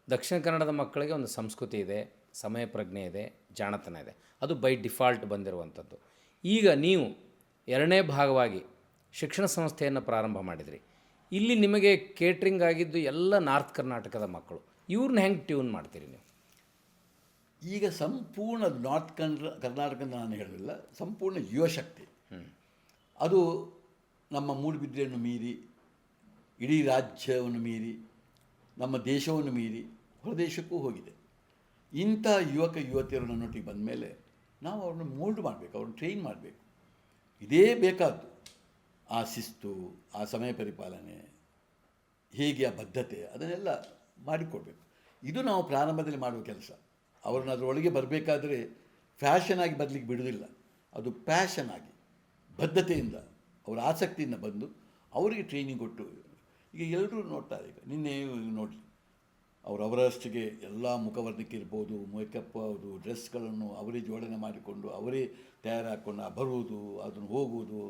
ದಕ್ಷಿಣ ಕನ್ನಡದ ಮಕ್ಕಳಿಗೆ ಒಂದು ಸಂಸ್ಕೃತಿ ಇದೆ, ಸಮಯ ಪ್ರಜ್ಞೆ ಇದೆ, ಜಾಣತನ ಇದೆ. ಅದು ಬೈ ಡಿಫಾಲ್ಟ್ ಬಂದಿರುವಂಥದ್ದು. ಈಗ ನೀವು 2ನೇ ಭಾಗವಾಗಿ ಶಿಕ್ಷಣ ಸಂಸ್ಥೆಯನ್ನು ಪ್ರಾರಂಭ ಮಾಡಿದ್ರಿ. ಇಲ್ಲಿ ನಿಮಗೆ ಕೇಟ್ರಿಂಗ್ ಆಗಿದ್ದು ಎಲ್ಲ ನಾರ್ತ್ ಕರ್ನಾಟಕದ ಮಕ್ಕಳು. ಇವ್ರನ್ನ ಹೆಂಗೆ ಟ್ಯೂನ್ ಮಾಡ್ತೀರಿ ನೀವು? ಈಗ ಸಂಪೂರ್ಣ ನಾರ್ತ್ ಕರ್ನಾಟಕ ನಾನು ಹೇಳಲಿಲ್ಲ, ಸಂಪೂರ್ಣ ಯುವಶಕ್ತಿ. ಅದು ನಮ್ಮ ಮೂಡುಬಿದಿರೆಯನ್ನು ಮೀರಿ, ಇಡೀ ರಾಜ್ಯವನ್ನು ಮೀರಿ, ನಮ್ಮ ದೇಶವನ್ನು ಮೀರಿ ಹೊರದೇಶಕ್ಕೂ ಹೋಗಿದೆ. ಇಂಥ ಯುವತಿಯರು ನನ್ನೊಟ್ಟಿಗೆ ಬಂದ ಮೇಲೆ ನಾವು ಅವ್ರನ್ನ ಮೋಲ್ಡ್ ಮಾಡಬೇಕು, ಅವ್ರನ್ನ ಟ್ರೈನ್ ಮಾಡಬೇಕು. ಇದೇ ಬೇಕಾದ್ದು, ಆ ಶಿಸ್ತು, ಆ ಸಮಯ ಪರಿಪಾಲನೆ, ಹೇಗೆ ಆ ಬದ್ಧತೆ, ಅದನ್ನೆಲ್ಲ ಮಾಡಿಕೊಡ್ಬೇಕು. ಇದು ನಾವು ಪ್ರಾರಂಭದಲ್ಲಿ ಮಾಡುವ ಕೆಲಸ. ಅವ್ರನ್ನ ಅದರೊಳಗೆ ಬರಬೇಕಾದ್ರೆ ಫ್ಯಾಷನ್ ಆಗಿ ಬರಲಿಕ್ಕೆ ಬಿಡೋದಿಲ್ಲ. ಅದು ಪ್ಯಾಷನ್ ಆಗಿ, ಬದ್ಧತೆಯಿಂದ, ಅವರ ಆಸಕ್ತಿಯಿಂದ ಬಂದು ಅವರಿಗೆ ಟ್ರೈನಿಂಗ್ ಕೊಟ್ಟು. ಈಗ ಎಲ್ಲರೂ ನೋಡ್ತಾರೆ, ಈಗ ನಿನ್ನೆ ನೋಡಲಿ, ಅವರವರಷ್ಟಿಗೆ ಎಲ್ಲ ಮುಖವರ್ಣಕ್ಕೆ ಇರ್ಬೋದು, ಮೇಕಪ್, ಅವರು ಡ್ರೆಸ್ಗಳನ್ನು ಅವರೇ ಜೋಡಣೆ ಮಾಡಿಕೊಂಡು ಅವರೇ ತಯಾರಾಕೊಂಡು ಬರುವುದು, ಅದನ್ನು ಹೋಗುವುದು,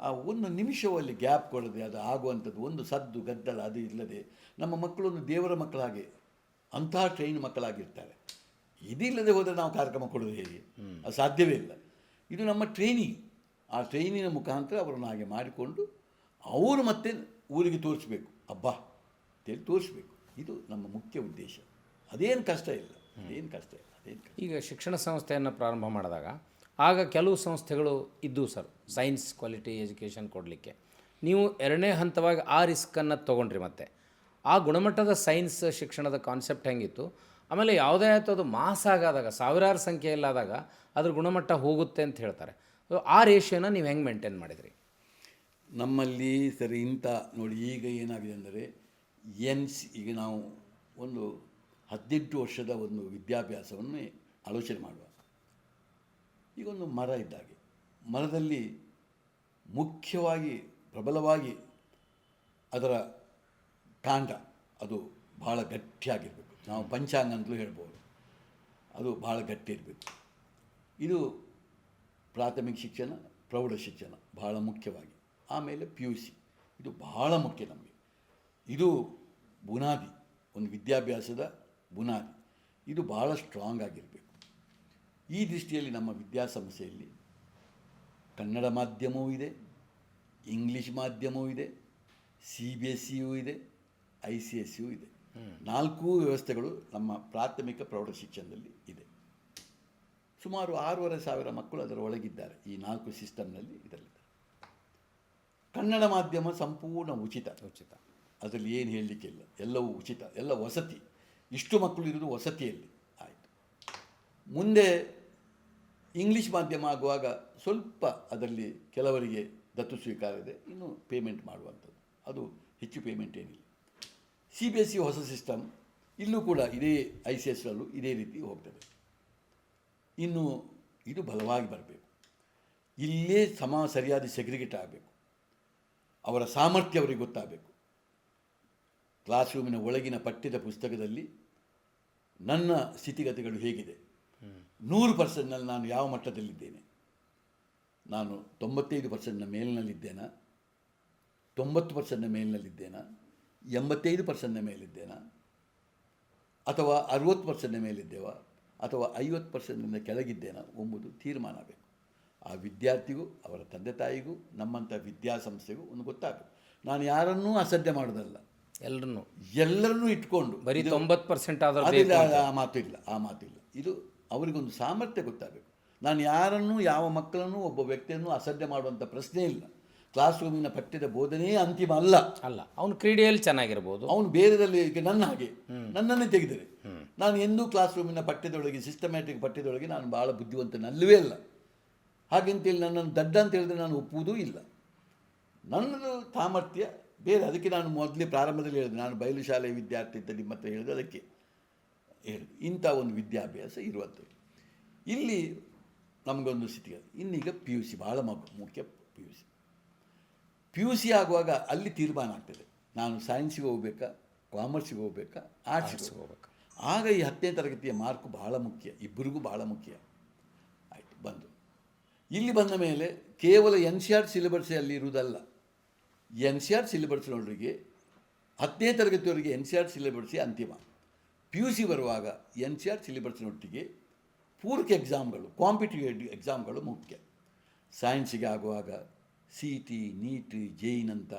ಆ ಒಂದು ನಿಮಿಷವಲ್ಲಿ ಗ್ಯಾಪ್ ಕೊಡದೆ ಅದು ಆಗುವಂಥದ್ದು, ಒಂದು ಸದ್ದು ಗದ್ದಲ ಅದು ಇಲ್ಲದೆ ನಮ್ಮ ಮಕ್ಕಳೊಂದು ದೇವರ ಮಕ್ಕಳಾಗಿ, ಅಂತಹ ಟ್ರೈನ್ ಮಕ್ಕಳಾಗಿರ್ತಾರೆ. ಇದಿಲ್ಲದೆ ಹೋದರೆ ನಾವು ಕಾರ್ಯಕ್ರಮ ಕೊಡೋದು ಹೇಗೆ? ಅದು ಸಾಧ್ಯವೇ ಇಲ್ಲ. ಇದು ನಮ್ಮ ಟ್ರೈನಿಂಗ್. ಆ ಟ್ರೈನಿನ ಮುಖಾಂತರ ಅವರನ್ನು ಹಾಗೆ ಮಾಡಿಕೊಂಡು ಅವರು ಮತ್ತೆ ಊರಿಗೆ ತೋರಿಸ್ಬೇಕು, ಅಬ್ಬಾ ಅಂತೇಳಿ ತೋರಿಸ್ಬೇಕು. ಇದು ನಮ್ಮ ಮುಖ್ಯ ಉದ್ದೇಶ. ಅದೇನು ಕಷ್ಟ ಇಲ್ಲ. ಈಗ ಶಿಕ್ಷಣ ಸಂಸ್ಥೆಯನ್ನು ಪ್ರಾರಂಭ ಮಾಡಿದಾಗ ಆಗ ಕೆಲವು ಸಂಸ್ಥೆಗಳು ಇದ್ದವು ಸರ್, ಸೈನ್ಸ್ ಕ್ವಾಲಿಟಿ ಎಜುಕೇಷನ್ ಕೊಡಲಿಕ್ಕೆ. ನೀವು 2ನೇ ಹಂತವಾಗಿ ಆ ರಿಸ್ಕನ್ನು ತೊಗೊಂಡ್ರಿ. ಮತ್ತು ಆ ಗುಣಮಟ್ಟದ ಸೈನ್ಸ್ ಶಿಕ್ಷಣದ ಕಾನ್ಸೆಪ್ಟ್ ಹೆಂಗಿತ್ತು, ಆಮೇಲೆ ಯಾವುದೇ ಆಯಿತು ಅದು ಮಾಸ್ ಆಗಾದಾಗ, ಸಾವಿರಾರು ಸಂಖ್ಯೆಯಲ್ಲಾದಾಗ ಅದ್ರ ಗುಣಮಟ್ಟ ಹೋಗುತ್ತೆ ಅಂತ ಹೇಳ್ತಾರೆ. ಆ ರೇಷಿಯೋನ ನೀವು ಹೆಂಗೆ ಮೇಂಟೈನ್ ಮಾಡಿದ್ರಿ? ನಮ್ಮಲ್ಲಿ ಸರಿ ಇಂಥ ನೋಡಿ, ಈಗ ಏನಾಗಿದೆ ಅಂದರೆ ಈಗ ನಾವು ಒಂದು 18 ವರ್ಷದ ಒಂದು ವಿದ್ಯಾಭ್ಯಾಸವನ್ನು ಆಲೋಚನೆ ಮಾಡುವ. ಈಗ ಒಂದು ಮರ ಇದ್ದಾಗೆ, ಮರದಲ್ಲಿ ಮುಖ್ಯವಾಗಿ ಪ್ರಬಲವಾಗಿ ಅದರ ಕಾಂಡ ಅದು ಭಾಳ ಗಟ್ಟಿಯಾಗಿರಬೇಕು. ನಾವು ಪಂಚಾಂಗ ಅಂತಲೂ ಹೇಳ್ಬೋದು, ಅದು ಭಾಳ ಗಟ್ಟಿ ಇರಬೇಕು. ಇದು ಪ್ರಾಥಮಿಕ ಶಿಕ್ಷಣ, ಪ್ರೌಢ ಶಿಕ್ಷಣ ಭಾಳ ಮುಖ್ಯವಾಗಿ. ಆಮೇಲೆ PUC ಇದು ಭಾಳ ಮುಖ್ಯ ನಮಗೆ. ಇದು ಬುನಾದಿ, ಒಂದು ವಿದ್ಯಾಭ್ಯಾಸದ ಬುನಾದಿ. ಇದು ಭಾಳ ಸ್ಟ್ರಾಂಗ್ ಆಗಿರಬೇಕು. ಈ ದೃಷ್ಟಿಯಲ್ಲಿ ನಮ್ಮ ವಿದ್ಯಾಸಂಸ್ಥೆಯಲ್ಲಿ ಕನ್ನಡ ಮಾಧ್ಯಮವೂ ಇದೆ, ಇಂಗ್ಲೀಷ್ ಮಾಧ್ಯಮವೂ ಇದೆ, CBSEಯೂ ಇದೆ, ICSEಯೂ ಇದೆ. 4 ವ್ಯವಸ್ಥೆಗಳು ನಮ್ಮ ಪ್ರಾಥಮಿಕ ಪ್ರೌಢ ಶಿಕ್ಷಣದಲ್ಲಿ ಇದೆ. ಸುಮಾರು 6,500 ಮಕ್ಕಳು ಅದರ ಒಳಗಿದ್ದಾರೆ. ಈ 4 ಸಿಸ್ಟಮ್ನಲ್ಲಿ ಇದರಲ್ಲಿದ್ದಾರೆ. ಕನ್ನಡ ಮಾಧ್ಯಮ ಸಂಪೂರ್ಣ ಉಚಿತ. ಅದರಲ್ಲಿ ಏನು ಹೇಳಲಿಕ್ಕಿಲ್ಲ, ಎಲ್ಲವೂ ಉಚಿತ, ಎಲ್ಲ ವಸತಿ. ಇಷ್ಟು ಮಕ್ಕಳು ಇರೋದು ವಸತಿಯಲ್ಲಿ. ಆಯಿತು. ಮುಂದೆ ಇಂಗ್ಲೀಷ್ ಮಾಧ್ಯಮ ಆಗುವಾಗ ಸ್ವಲ್ಪ ಅದರಲ್ಲಿ ಕೆಲವರಿಗೆ ದತ್ತು ಸ್ವೀಕಾರ ಇದೆ, ಇನ್ನು ಪೇಮೆಂಟ್ ಮಾಡುವಂಥದ್ದು, ಅದು ಹೆಚ್ಚು ಪೇಮೆಂಟ್ ಏನಿಲ್ಲ. CBSE ಹೊಸ ಸಿಸ್ಟಮ್, ಇಲ್ಲೂ ಕೂಡ ಇದೇ ICSರಲ್ಲೂ ಇದೇ ರೀತಿ ಹೋಗ್ತದೆ. ಇನ್ನು ಇದು ಬಲವಾಗಿ ಬರಬೇಕು. ಇಲ್ಲೇ ಸರಿಯಾದ ಸೆಗ್ರಿಗೇಟ್ ಆಗಬೇಕು. ಅವರ ಸಾಮರ್ಥ್ಯ ಅವರಿಗೆ ಗೊತ್ತಾಗಬೇಕು. ಕ್ಲಾಸ್ ರೂಮಿನ ಒಳಗಿನ ಪಠ್ಯದ ಪುಸ್ತಕದಲ್ಲಿ ನನ್ನ ಸ್ಥಿತಿಗತಿಗಳು ಹೇಗಿದೆ, 100%ನಲ್ಲಿ ನಾನು ಯಾವ ಮಟ್ಟದಲ್ಲಿದ್ದೇನೆ, ನಾನು 95%ನ ಮೇಲಿನಲ್ಲಿದ್ದೇನಾ, 90%ನ ಮೇಲಿನಲ್ಲಿದ್ದೇನಾ, 85%ನ ಮೇಲಿದ್ದೇನಾ, ಅಥವಾ 60%ನ ಮೇಲಿದ್ದೇವಾ, ಅಥವಾ 50%ನಿಂದ ಕೆಳಗಿದ್ದೇನಾ ಎಂಬುದು ತೀರ್ಮಾನ ಆಗಬೇಕು. ಆ ವಿದ್ಯಾರ್ಥಿಗೂ ಅವರ ತಂದೆ ತಾಯಿಗೂ ನಮ್ಮಂಥ ವಿದ್ಯಾಸಂಸ್ಥೆಗೂ ಒಂದು ಗೊತ್ತಾಗಬೇಕು. ನಾನು ಯಾರನ್ನೂ ಅಸಡ್ಡೆ ಮಾಡೋದಲ್ಲ, ಎಲ್ಲರನ್ನೂ ಇಟ್ಕೊಂಡು ಬರೀ 90% ಆ ಮಾತಿಲ್ಲ. ಇದು ಅವರಿಗೊಂದು ಸಾಮರ್ಥ್ಯ ಗೊತ್ತಾಗಬೇಕು. ನಾನು ಯಾರನ್ನೂ, ಯಾವ ಮಕ್ಕಳನ್ನು, ಒಬ್ಬ ವ್ಯಕ್ತಿಯನ್ನು ಅಸಡ್ಡೆ ಮಾಡುವಂಥ ಪ್ರಶ್ನೆ ಇಲ್ಲ. ಕ್ಲಾಸ್ ರೂಮಿನ ಪಠ್ಯದ ಬೋಧನೆಯೇ ಅಂತಿಮ ಅಲ್ಲ. ಅವನು ಕ್ರೀಡೆಯಲ್ಲಿ ಚೆನ್ನಾಗಿರ್ಬೋದು, ಅವನು ಬೇರೆದಲ್ಲಿ ನನ್ನ ಹಾಗೆ ನನ್ನನ್ನೇ ತೆಗೆದರೆ ನಾನು ಎಂದೂ ಕ್ಲಾಸ್ ರೂಮಿನ ಪಠ್ಯದೊಳಗೆ, ಸಿಸ್ಟಮ್ಯಾಟಿಕ್ ಪಠ್ಯದೊಳಗೆ ನಾನು ಭಾಳ ಬುದ್ಧಿವಂತನಲ್ಲವೇ ಅಲ್ಲ. ಹಾಗೆಂತೇಳಿ ನನ್ನನ್ನು ದಡ್ಡ ಅಂತ ಹೇಳಿದ್ರೆ ನಾನು ಒಪ್ಪುವುದೂ ಇಲ್ಲ. ನನ್ನದು ಸಾಮರ್ಥ್ಯ ಬೇರೆ. ಅದಕ್ಕೆ ನಾನು ಮೊದಲೇ ಪ್ರಾರಂಭದಲ್ಲಿ ಹೇಳಿದೆ, ನಾನು ಬಯಲು ಶಾಲೆಯ ವಿದ್ಯಾರ್ಥಿ ಅಂತ ನಿಮ್ಮ ಹತ್ರ ಹೇಳಿದೆ. ಅದಕ್ಕೆ ಹೇಳಿದೆ ಇಂಥ ಒಂದು ವಿದ್ಯಾಭ್ಯಾಸ ಇರುವಂಥದ್ದು. ಇಲ್ಲಿ ನಮಗೊಂದು ಸ್ಥಿತಿ. ಇನ್ನೀಗ PUC ಭಾಳ ಮುಖ್ಯ. PUC ಆಗುವಾಗ ಅಲ್ಲಿ ತೀರ್ಮಾನ ಆಗ್ತದೆ, ನಾನು ಸೈನ್ಸಿಗೆ ಹೋಗ್ಬೇಕಾ, ಕಾಮರ್ಸಿಗೆ ಹೋಗ್ಬೇಕಾ, ಆರ್ಟ್ಸಿಗೆ ಹೋಗ್ಬೇಕಾ. ಆಗ ಈ 10ನೇ ತರಗತಿಯ ಮಾರ್ಕು ಭಾಳ ಮುಖ್ಯ, ಇಬ್ಬರಿಗೂ ಭಾಳ ಮುಖ್ಯ. ಆಯಿತು, ಇಲ್ಲಿ ಬಂದ ಮೇಲೆ ಕೇವಲ NCERT ಸಿಲೆಬಸ್ ಅಲ್ಲಿ ಇರುವುದಲ್ಲ. NCERT ಸಿಲೆಬಸ್ನೊಳಗೆ 10ನೇ ತರಗತಿಯವರೆಗೆ NCERT ಸಿಲೆಬಸ್ಸೇ ಅಂತಿಮ. PUC ಬರುವಾಗ NCERT ಸಿಲೆಬಸ್ನೊಟ್ಟಿಗೆ ಪೂರಕ ಎಕ್ಸಾಮ್ಗಳು, ಕಾಂಪಿಟೇಟಿವ್ ಎಕ್ಸಾಮ್ಗಳು ಮುಖ್ಯ. ಸೈನ್ಸಿಗೆ ಆಗುವಾಗ CET, NEET, JEE-ನಂಥ,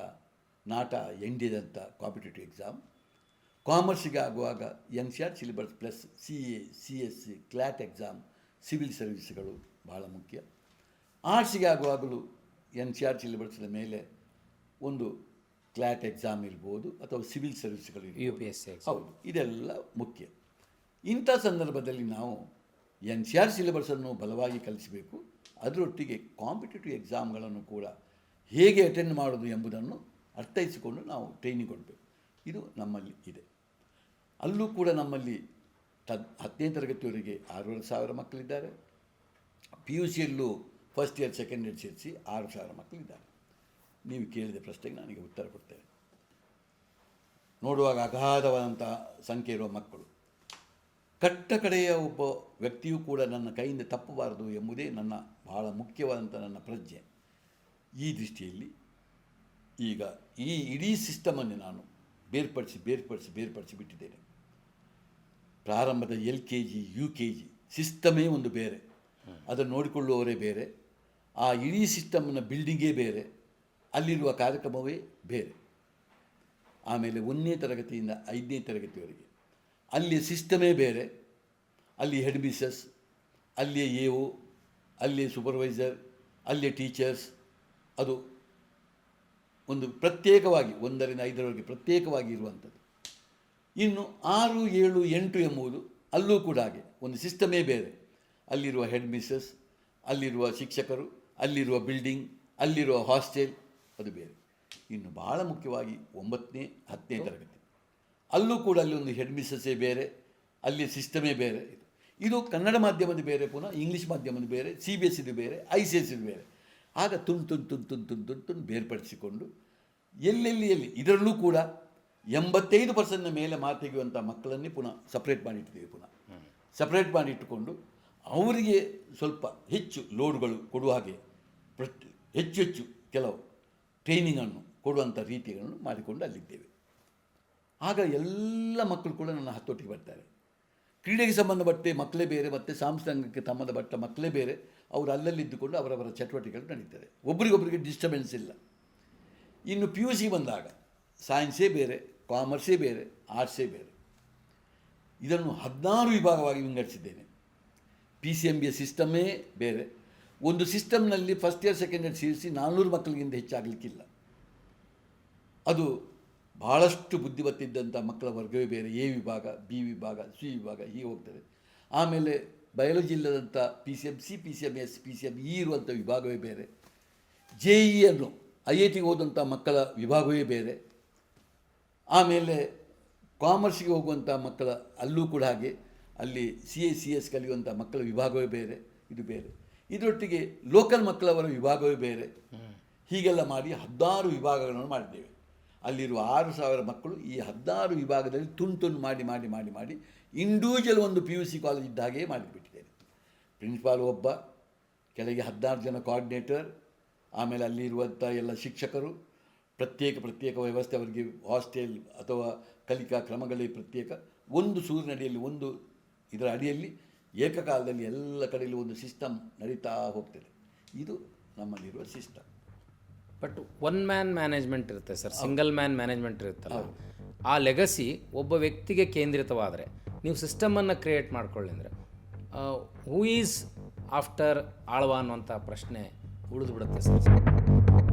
ನಾಟಾ, NDA-ದಂಥ ಕಾಂಪಿಟೇಟಿವ್ ಎಕ್ಸಾಮ್. ಕಾಮರ್ಸಿಗೆ ಆಗುವಾಗ NCERT syllabus plus CA, CSC, CLAT exam, civil ಸರ್ವಿಸ್ಗಳು ಭಾಳ ಮುಖ್ಯ. ಆರ್ಟ್ಸಿಗೆ ಆಗುವಾಗಲೂ NCERT ಸಿಲೆಬಸ್ನ ಮೇಲೆ ಒಂದು CLAT ಎಕ್ಸಾಮ್ ಇರ್ಬೋದು, ಅಥವಾ ಸಿವಿಲ್ ಸರ್ವಿಸ್ಗಳು UPSC. ಹೌದು, ಇದೆಲ್ಲ ಮುಖ್ಯ. ಇಂಥ ಸಂದರ್ಭದಲ್ಲಿ ನಾವು NCERT ಸಿಲೆಬಸನ್ನು ಬಲವಾಗಿ ಕಲಿಸಬೇಕು. ಅದರೊಟ್ಟಿಗೆ ಕಾಂಪಿಟೇಟಿವ್ ಎಕ್ಸಾಮ್ಗಳನ್ನು ಕೂಡ ಹೇಗೆ ಅಟೆಂಡ್ ಮಾಡೋದು ಎಂಬುದನ್ನು ಅರ್ಥೈಸಿಕೊಂಡು ನಾವು ಟ್ರೈನಿಂಗ್ ಕೊಡಬೇಕು. ಇದು ನಮ್ಮಲ್ಲಿ ಇದೆ. ಅಲ್ಲೂ ಕೂಡ ನಮ್ಮಲ್ಲಿ 10ನೇ ತರಗತಿಯವರೆಗೆ 6,500 ಮಕ್ಕಳಿದ್ದಾರೆ. PUCಯಲ್ಲೂ ಫಸ್ಟ್ ಇಯರ್, ಸೆಕೆಂಡ್ ಇಯರ್ ಸೇರಿಸಿ 6,000 ಮಕ್ಕಳಿದ್ದಾರೆ. ನೀವು ಕೇಳಿದ ಪ್ರಶ್ನೆಗೆ ನನಗೆ ಉತ್ತರ ಕೊಡ್ತೇನೆ. ನೋಡುವಾಗ ಅಗಾಧವಾದಂಥ ಸಂಖ್ಯೆ ಇರುವ ಮಕ್ಕಳು. ಕಟ್ಟ ಕಡೆಯ ಒಬ್ಬ ವ್ಯಕ್ತಿಯೂ ಕೂಡ ನನ್ನ ಕೈಯಿಂದ ತಪ್ಪಬಾರದು ಎಂಬುದೇ ನನ್ನ ಬಹಳ ಮುಖ್ಯವಾದಂಥ ನನ್ನ ಪ್ರಜ್ಞೆ. ಈ ದೃಷ್ಟಿಯಲ್ಲಿ ಈಗ ಈ ಇಡೀ ಸಿಸ್ಟಮನ್ನು ನಾನು ಬೇರ್ಪಡಿಸಿ ಬಿಟ್ಟಿದ್ದೇನೆ. ಪ್ರಾರಂಭದ LKG, UKG ಸಿಸ್ಟಮೇ ಒಂದು ಬೇರೆ, ಅದನ್ನು ನೋಡಿಕೊಳ್ಳುವವರೇ ಬೇರೆ, ಆ ಇಡೀ ಸಿಸ್ಟಮ್ನ ಬಿಲ್ಡಿಂಗೇ ಬೇರೆ, ಅಲ್ಲಿರುವ ಕಾರ್ಯಕ್ರಮವೇ ಬೇರೆ. ಆಮೇಲೆ 1ನೇ ತರಗತಿಯಿಂದ 5ನೇ ತರಗತಿವರೆಗೆ ಅಲ್ಲಿ ಸಿಸ್ಟಮೇ ಬೇರೆ. ಅಲ್ಲಿ ಹೆಡ್ ಮಿಸ್ಸಸ್, ಅಲ್ಲಿಯೇ AO, ಅಲ್ಲಿಯೇ ಸೂಪರ್ವೈಸರ್, ಅಲ್ಲಿಯೇ ಟೀಚರ್ಸ್. ಅದು ಒಂದು ಪ್ರತ್ಯೇಕವಾಗಿ 1ರಿಂದ 5ರವರೆಗೆ ಪ್ರತ್ಯೇಕವಾಗಿ ಇರುವಂಥದ್ದು. ಇನ್ನು 6, 7, 8 ಎಂಬುದು ಅಲ್ಲೂ ಕೂಡ ಹಾಗೆ ಒಂದು ಸಿಸ್ಟಮೇ ಬೇರೆ. ಅಲ್ಲಿರುವ ಹೆಡ್ ಮಿಸ್ಸಸ್, ಅಲ್ಲಿರುವ ಶಿಕ್ಷಕರು, ಅಲ್ಲಿರುವ ಬಿಲ್ಡಿಂಗ್, ಅಲ್ಲಿರುವ ಹಾಸ್ಟೆಲ್ ಅದು ಬೇರೆ. ಇನ್ನು ಭಾಳ ಮುಖ್ಯವಾಗಿ 9ನೇ 10ನೇ ತರಗತಿ, ಅಲ್ಲೂ ಕೂಡ ಅಲ್ಲಿ ಒಂದು ಹೆಡ್ ಮಿಸ್ಸಸ್ಸೇ ಬೇರೆ, ಅಲ್ಲಿ ಸಿಸ್ಟಮೇ ಬೇರೆ. ಇದು ಕನ್ನಡ ಮಾಧ್ಯಮದ ಬೇರೆ, ಪುನಃ ಇಂಗ್ಲೀಷ್ ಮಾಧ್ಯಮದ ಬೇರೆ, CBSEದು ಬೇರೆ, ICSEದು ಬೇರೆ. ಆಗ ತುಂಡು ಬೇರ್ಪಡಿಸಿಕೊಂಡು ಎಲ್ಲಿ ಇದರಲ್ಲೂ ಕೂಡ 85% ಮೇಲೆ ಮಾರ್ಕ್ ತೆಗೆಯುವಂಥ ಮಕ್ಕಳನ್ನೇ ಪುನಃ ಸಪ್ರೇಟ್ ಮಾಡಿಟ್ಟುಕೊಂಡು ಅವರಿಗೆ ಸ್ವಲ್ಪ ಹೆಚ್ಚು ಲೋಡ್ಗಳು ಕೊಡುವ ಹಾಗೆ ಹೆಚ್ಚು ಕೆಲವು ಟ್ರೈನಿಂಗನ್ನು ಕೊಡುವಂಥ ರೀತಿಗಳನ್ನು ಮಾಡಿಕೊಂಡು ಅಲ್ಲಿದ್ದೇವೆ. ಆಗ ಎಲ್ಲ ಮಕ್ಕಳು ಕೂಡ ನನ್ನ ಹತ್ತೊಟ್ಟಿಗೆ ಬರ್ತಾರೆ. ಕ್ರೀಡೆಗೆ ಸಂಬಂಧಪಟ್ಟ ಮಕ್ಕಳೇ ಬೇರೆ, ಮತ್ತು ಸಾಂಸ್ಕೃತಿಕ ಸಂಬಂಧಪಟ್ಟ ಮಕ್ಕಳೇ ಬೇರೆ. ಅವರು ಅಲ್ಲಲ್ಲಿದ್ದುಕೊಂಡು ಅವರವರ ಚಟುವಟಿಕೆಗಳು ನಡೀತಾರೆ, ಒಬ್ರಿಗೊಬ್ಬರಿಗೆ ಡಿಸ್ಟರ್ಬೆನ್ಸ್ ಇಲ್ಲ. ಇನ್ನು PUC ಬಂದಾಗ ಸೈನ್ಸೇ ಬೇರೆ, ಕಾಮರ್ಸೇ ಬೇರೆ, ಆರ್ಟ್ಸೇ ಬೇರೆ. ಇದನ್ನು 16 ವಿಭಾಗವಾಗಿ ವಿಂಗಡಿಸಿದ್ದೇನೆ. PCMBಯ ಸಿಸ್ಟಮೇ ಬೇರೆ. ಒಂದು ಸಿಸ್ಟಮ್ನಲ್ಲಿ ಫಸ್ಟ್ ಇಯರ್, ಸೆಕೆಂಡ್ ಇಯರ್ ಸೇರಿಸಿ 400 ಮಕ್ಕಳಿಗಿಂತ ಹೆಚ್ಚಾಗಲಿಕ್ಕಿಲ್ಲ. ಅದು ಭಾಳಷ್ಟು ಬುದ್ಧಿವತ್ತಿದ್ದಂಥ ಮಕ್ಕಳ ವರ್ಗವೇ ಬೇರೆ, ಎ ವಿಭಾಗ, ಬಿ ವಿಭಾಗ, ಸಿ ವಿಭಾಗ ಹೀಗೆ ಹೋಗ್ತದೆ. ಆಮೇಲೆ ಬಯಾಲಜಿ ಇಲ್ಲದಂಥ PCM-C, PCM-S, PCM-E ಇರುವಂಥ ವಿಭಾಗವೇ ಬೇರೆ. JEE IITಗೆ ಹೋದಂಥ ಮಕ್ಕಳ ವಿಭಾಗವೇ ಬೇರೆ. ಆಮೇಲೆ ಕಾಮರ್ಸ್ಗೆ ಹೋಗುವಂಥ ಮಕ್ಕಳ ಅಲ್ಲೂ ಕೂಡ ಹಾಗೆ, ಅಲ್ಲಿ CA CS ಕಲಿಯುವಂಥ ಮಕ್ಕಳ ವಿಭಾಗವೇ ಬೇರೆ, ಇದು ಬೇರೆ. ಇದರೊಟ್ಟಿಗೆ ಲೋಕಲ್ ಮಕ್ಕಳವರ ವಿಭಾಗವೇ ಬೇರೆ. ಹೀಗೆಲ್ಲ ಮಾಡಿ 16 ವಿಭಾಗಗಳನ್ನು ಮಾಡಿದ್ದೇವೆ. ಅಲ್ಲಿರುವ 6,000 ಮಕ್ಕಳು ಈ 16 ವಿಭಾಗದಲ್ಲಿ ತುಂಡು ಮಾಡಿ ಮಾಡಿ ಮಾಡಿ ಮಾಡಿ ಇಂಡಿವಿಜುವಲ್ ಒಂದು PUC ಕಾಲೇಜ್ ಇದ್ದ ಹಾಗೆ ಮಾಡಿಬಿಟ್ಟಿದ್ದೇನೆ. ಪ್ರಿನ್ಸಿಪಾಲ್ ಒಬ್ಬ, ಕೆಳಗೆ 16 ಜನ ಕೋಆರ್ಡಿನೇಟರ್, ಆಮೇಲೆ ಅಲ್ಲಿರುವಂಥ ಎಲ್ಲ ಶಿಕ್ಷಕರು, ಪ್ರತ್ಯೇಕ ವ್ಯವಸ್ಥೆ, ಅವರಿಗೆ ಹಾಸ್ಟೆಲ್ ಅಥವಾ ಕಲಿಕಾ ಕ್ರಮಗಳೇ ಪ್ರತ್ಯೇಕ, ಒಂದು ಸೂರಿನಡಿಯಲ್ಲಿ ಒಂದು ಇದರ ಅಡಿಯಲ್ಲಿ ಏಕಕಾಲದಲ್ಲಿ ಎಲ್ಲ ಕಡೆಯಲ್ಲಿ ಒಂದು ಸಿಸ್ಟಮ್ ನಡೀತಾ ಹೋಗ್ತದೆ. ಇದು ನಮ್ಮಲ್ಲಿರುವ system. But one man management ಇರುತ್ತೆ ಸರ್, ಸಿಂಗಲ್ ಮ್ಯಾನ್ ಮ್ಯಾನೇಜ್ಮೆಂಟ್ ಇರುತ್ತಲ್ಲ, ಆ ಲೆಗಸಿ ಒಬ್ಬ ವ್ಯಕ್ತಿಗೆ ಕೇಂದ್ರಿತವಾದರೆ, ನೀವು ಸಿಸ್ಟಮನ್ನು ಕ್ರಿಯೇಟ್ ಮಾಡ್ಕೊಳ್ಳಿ ಅಂದರೆ ಹೂ ಈಸ್ ಆಫ್ಟರ್ ಆಳ್ವ ಅನ್ನುವಂಥ ಪ್ರಶ್ನೆ ಉಳಿದು ಬಿಡುತ್ತೆ ಸರ್.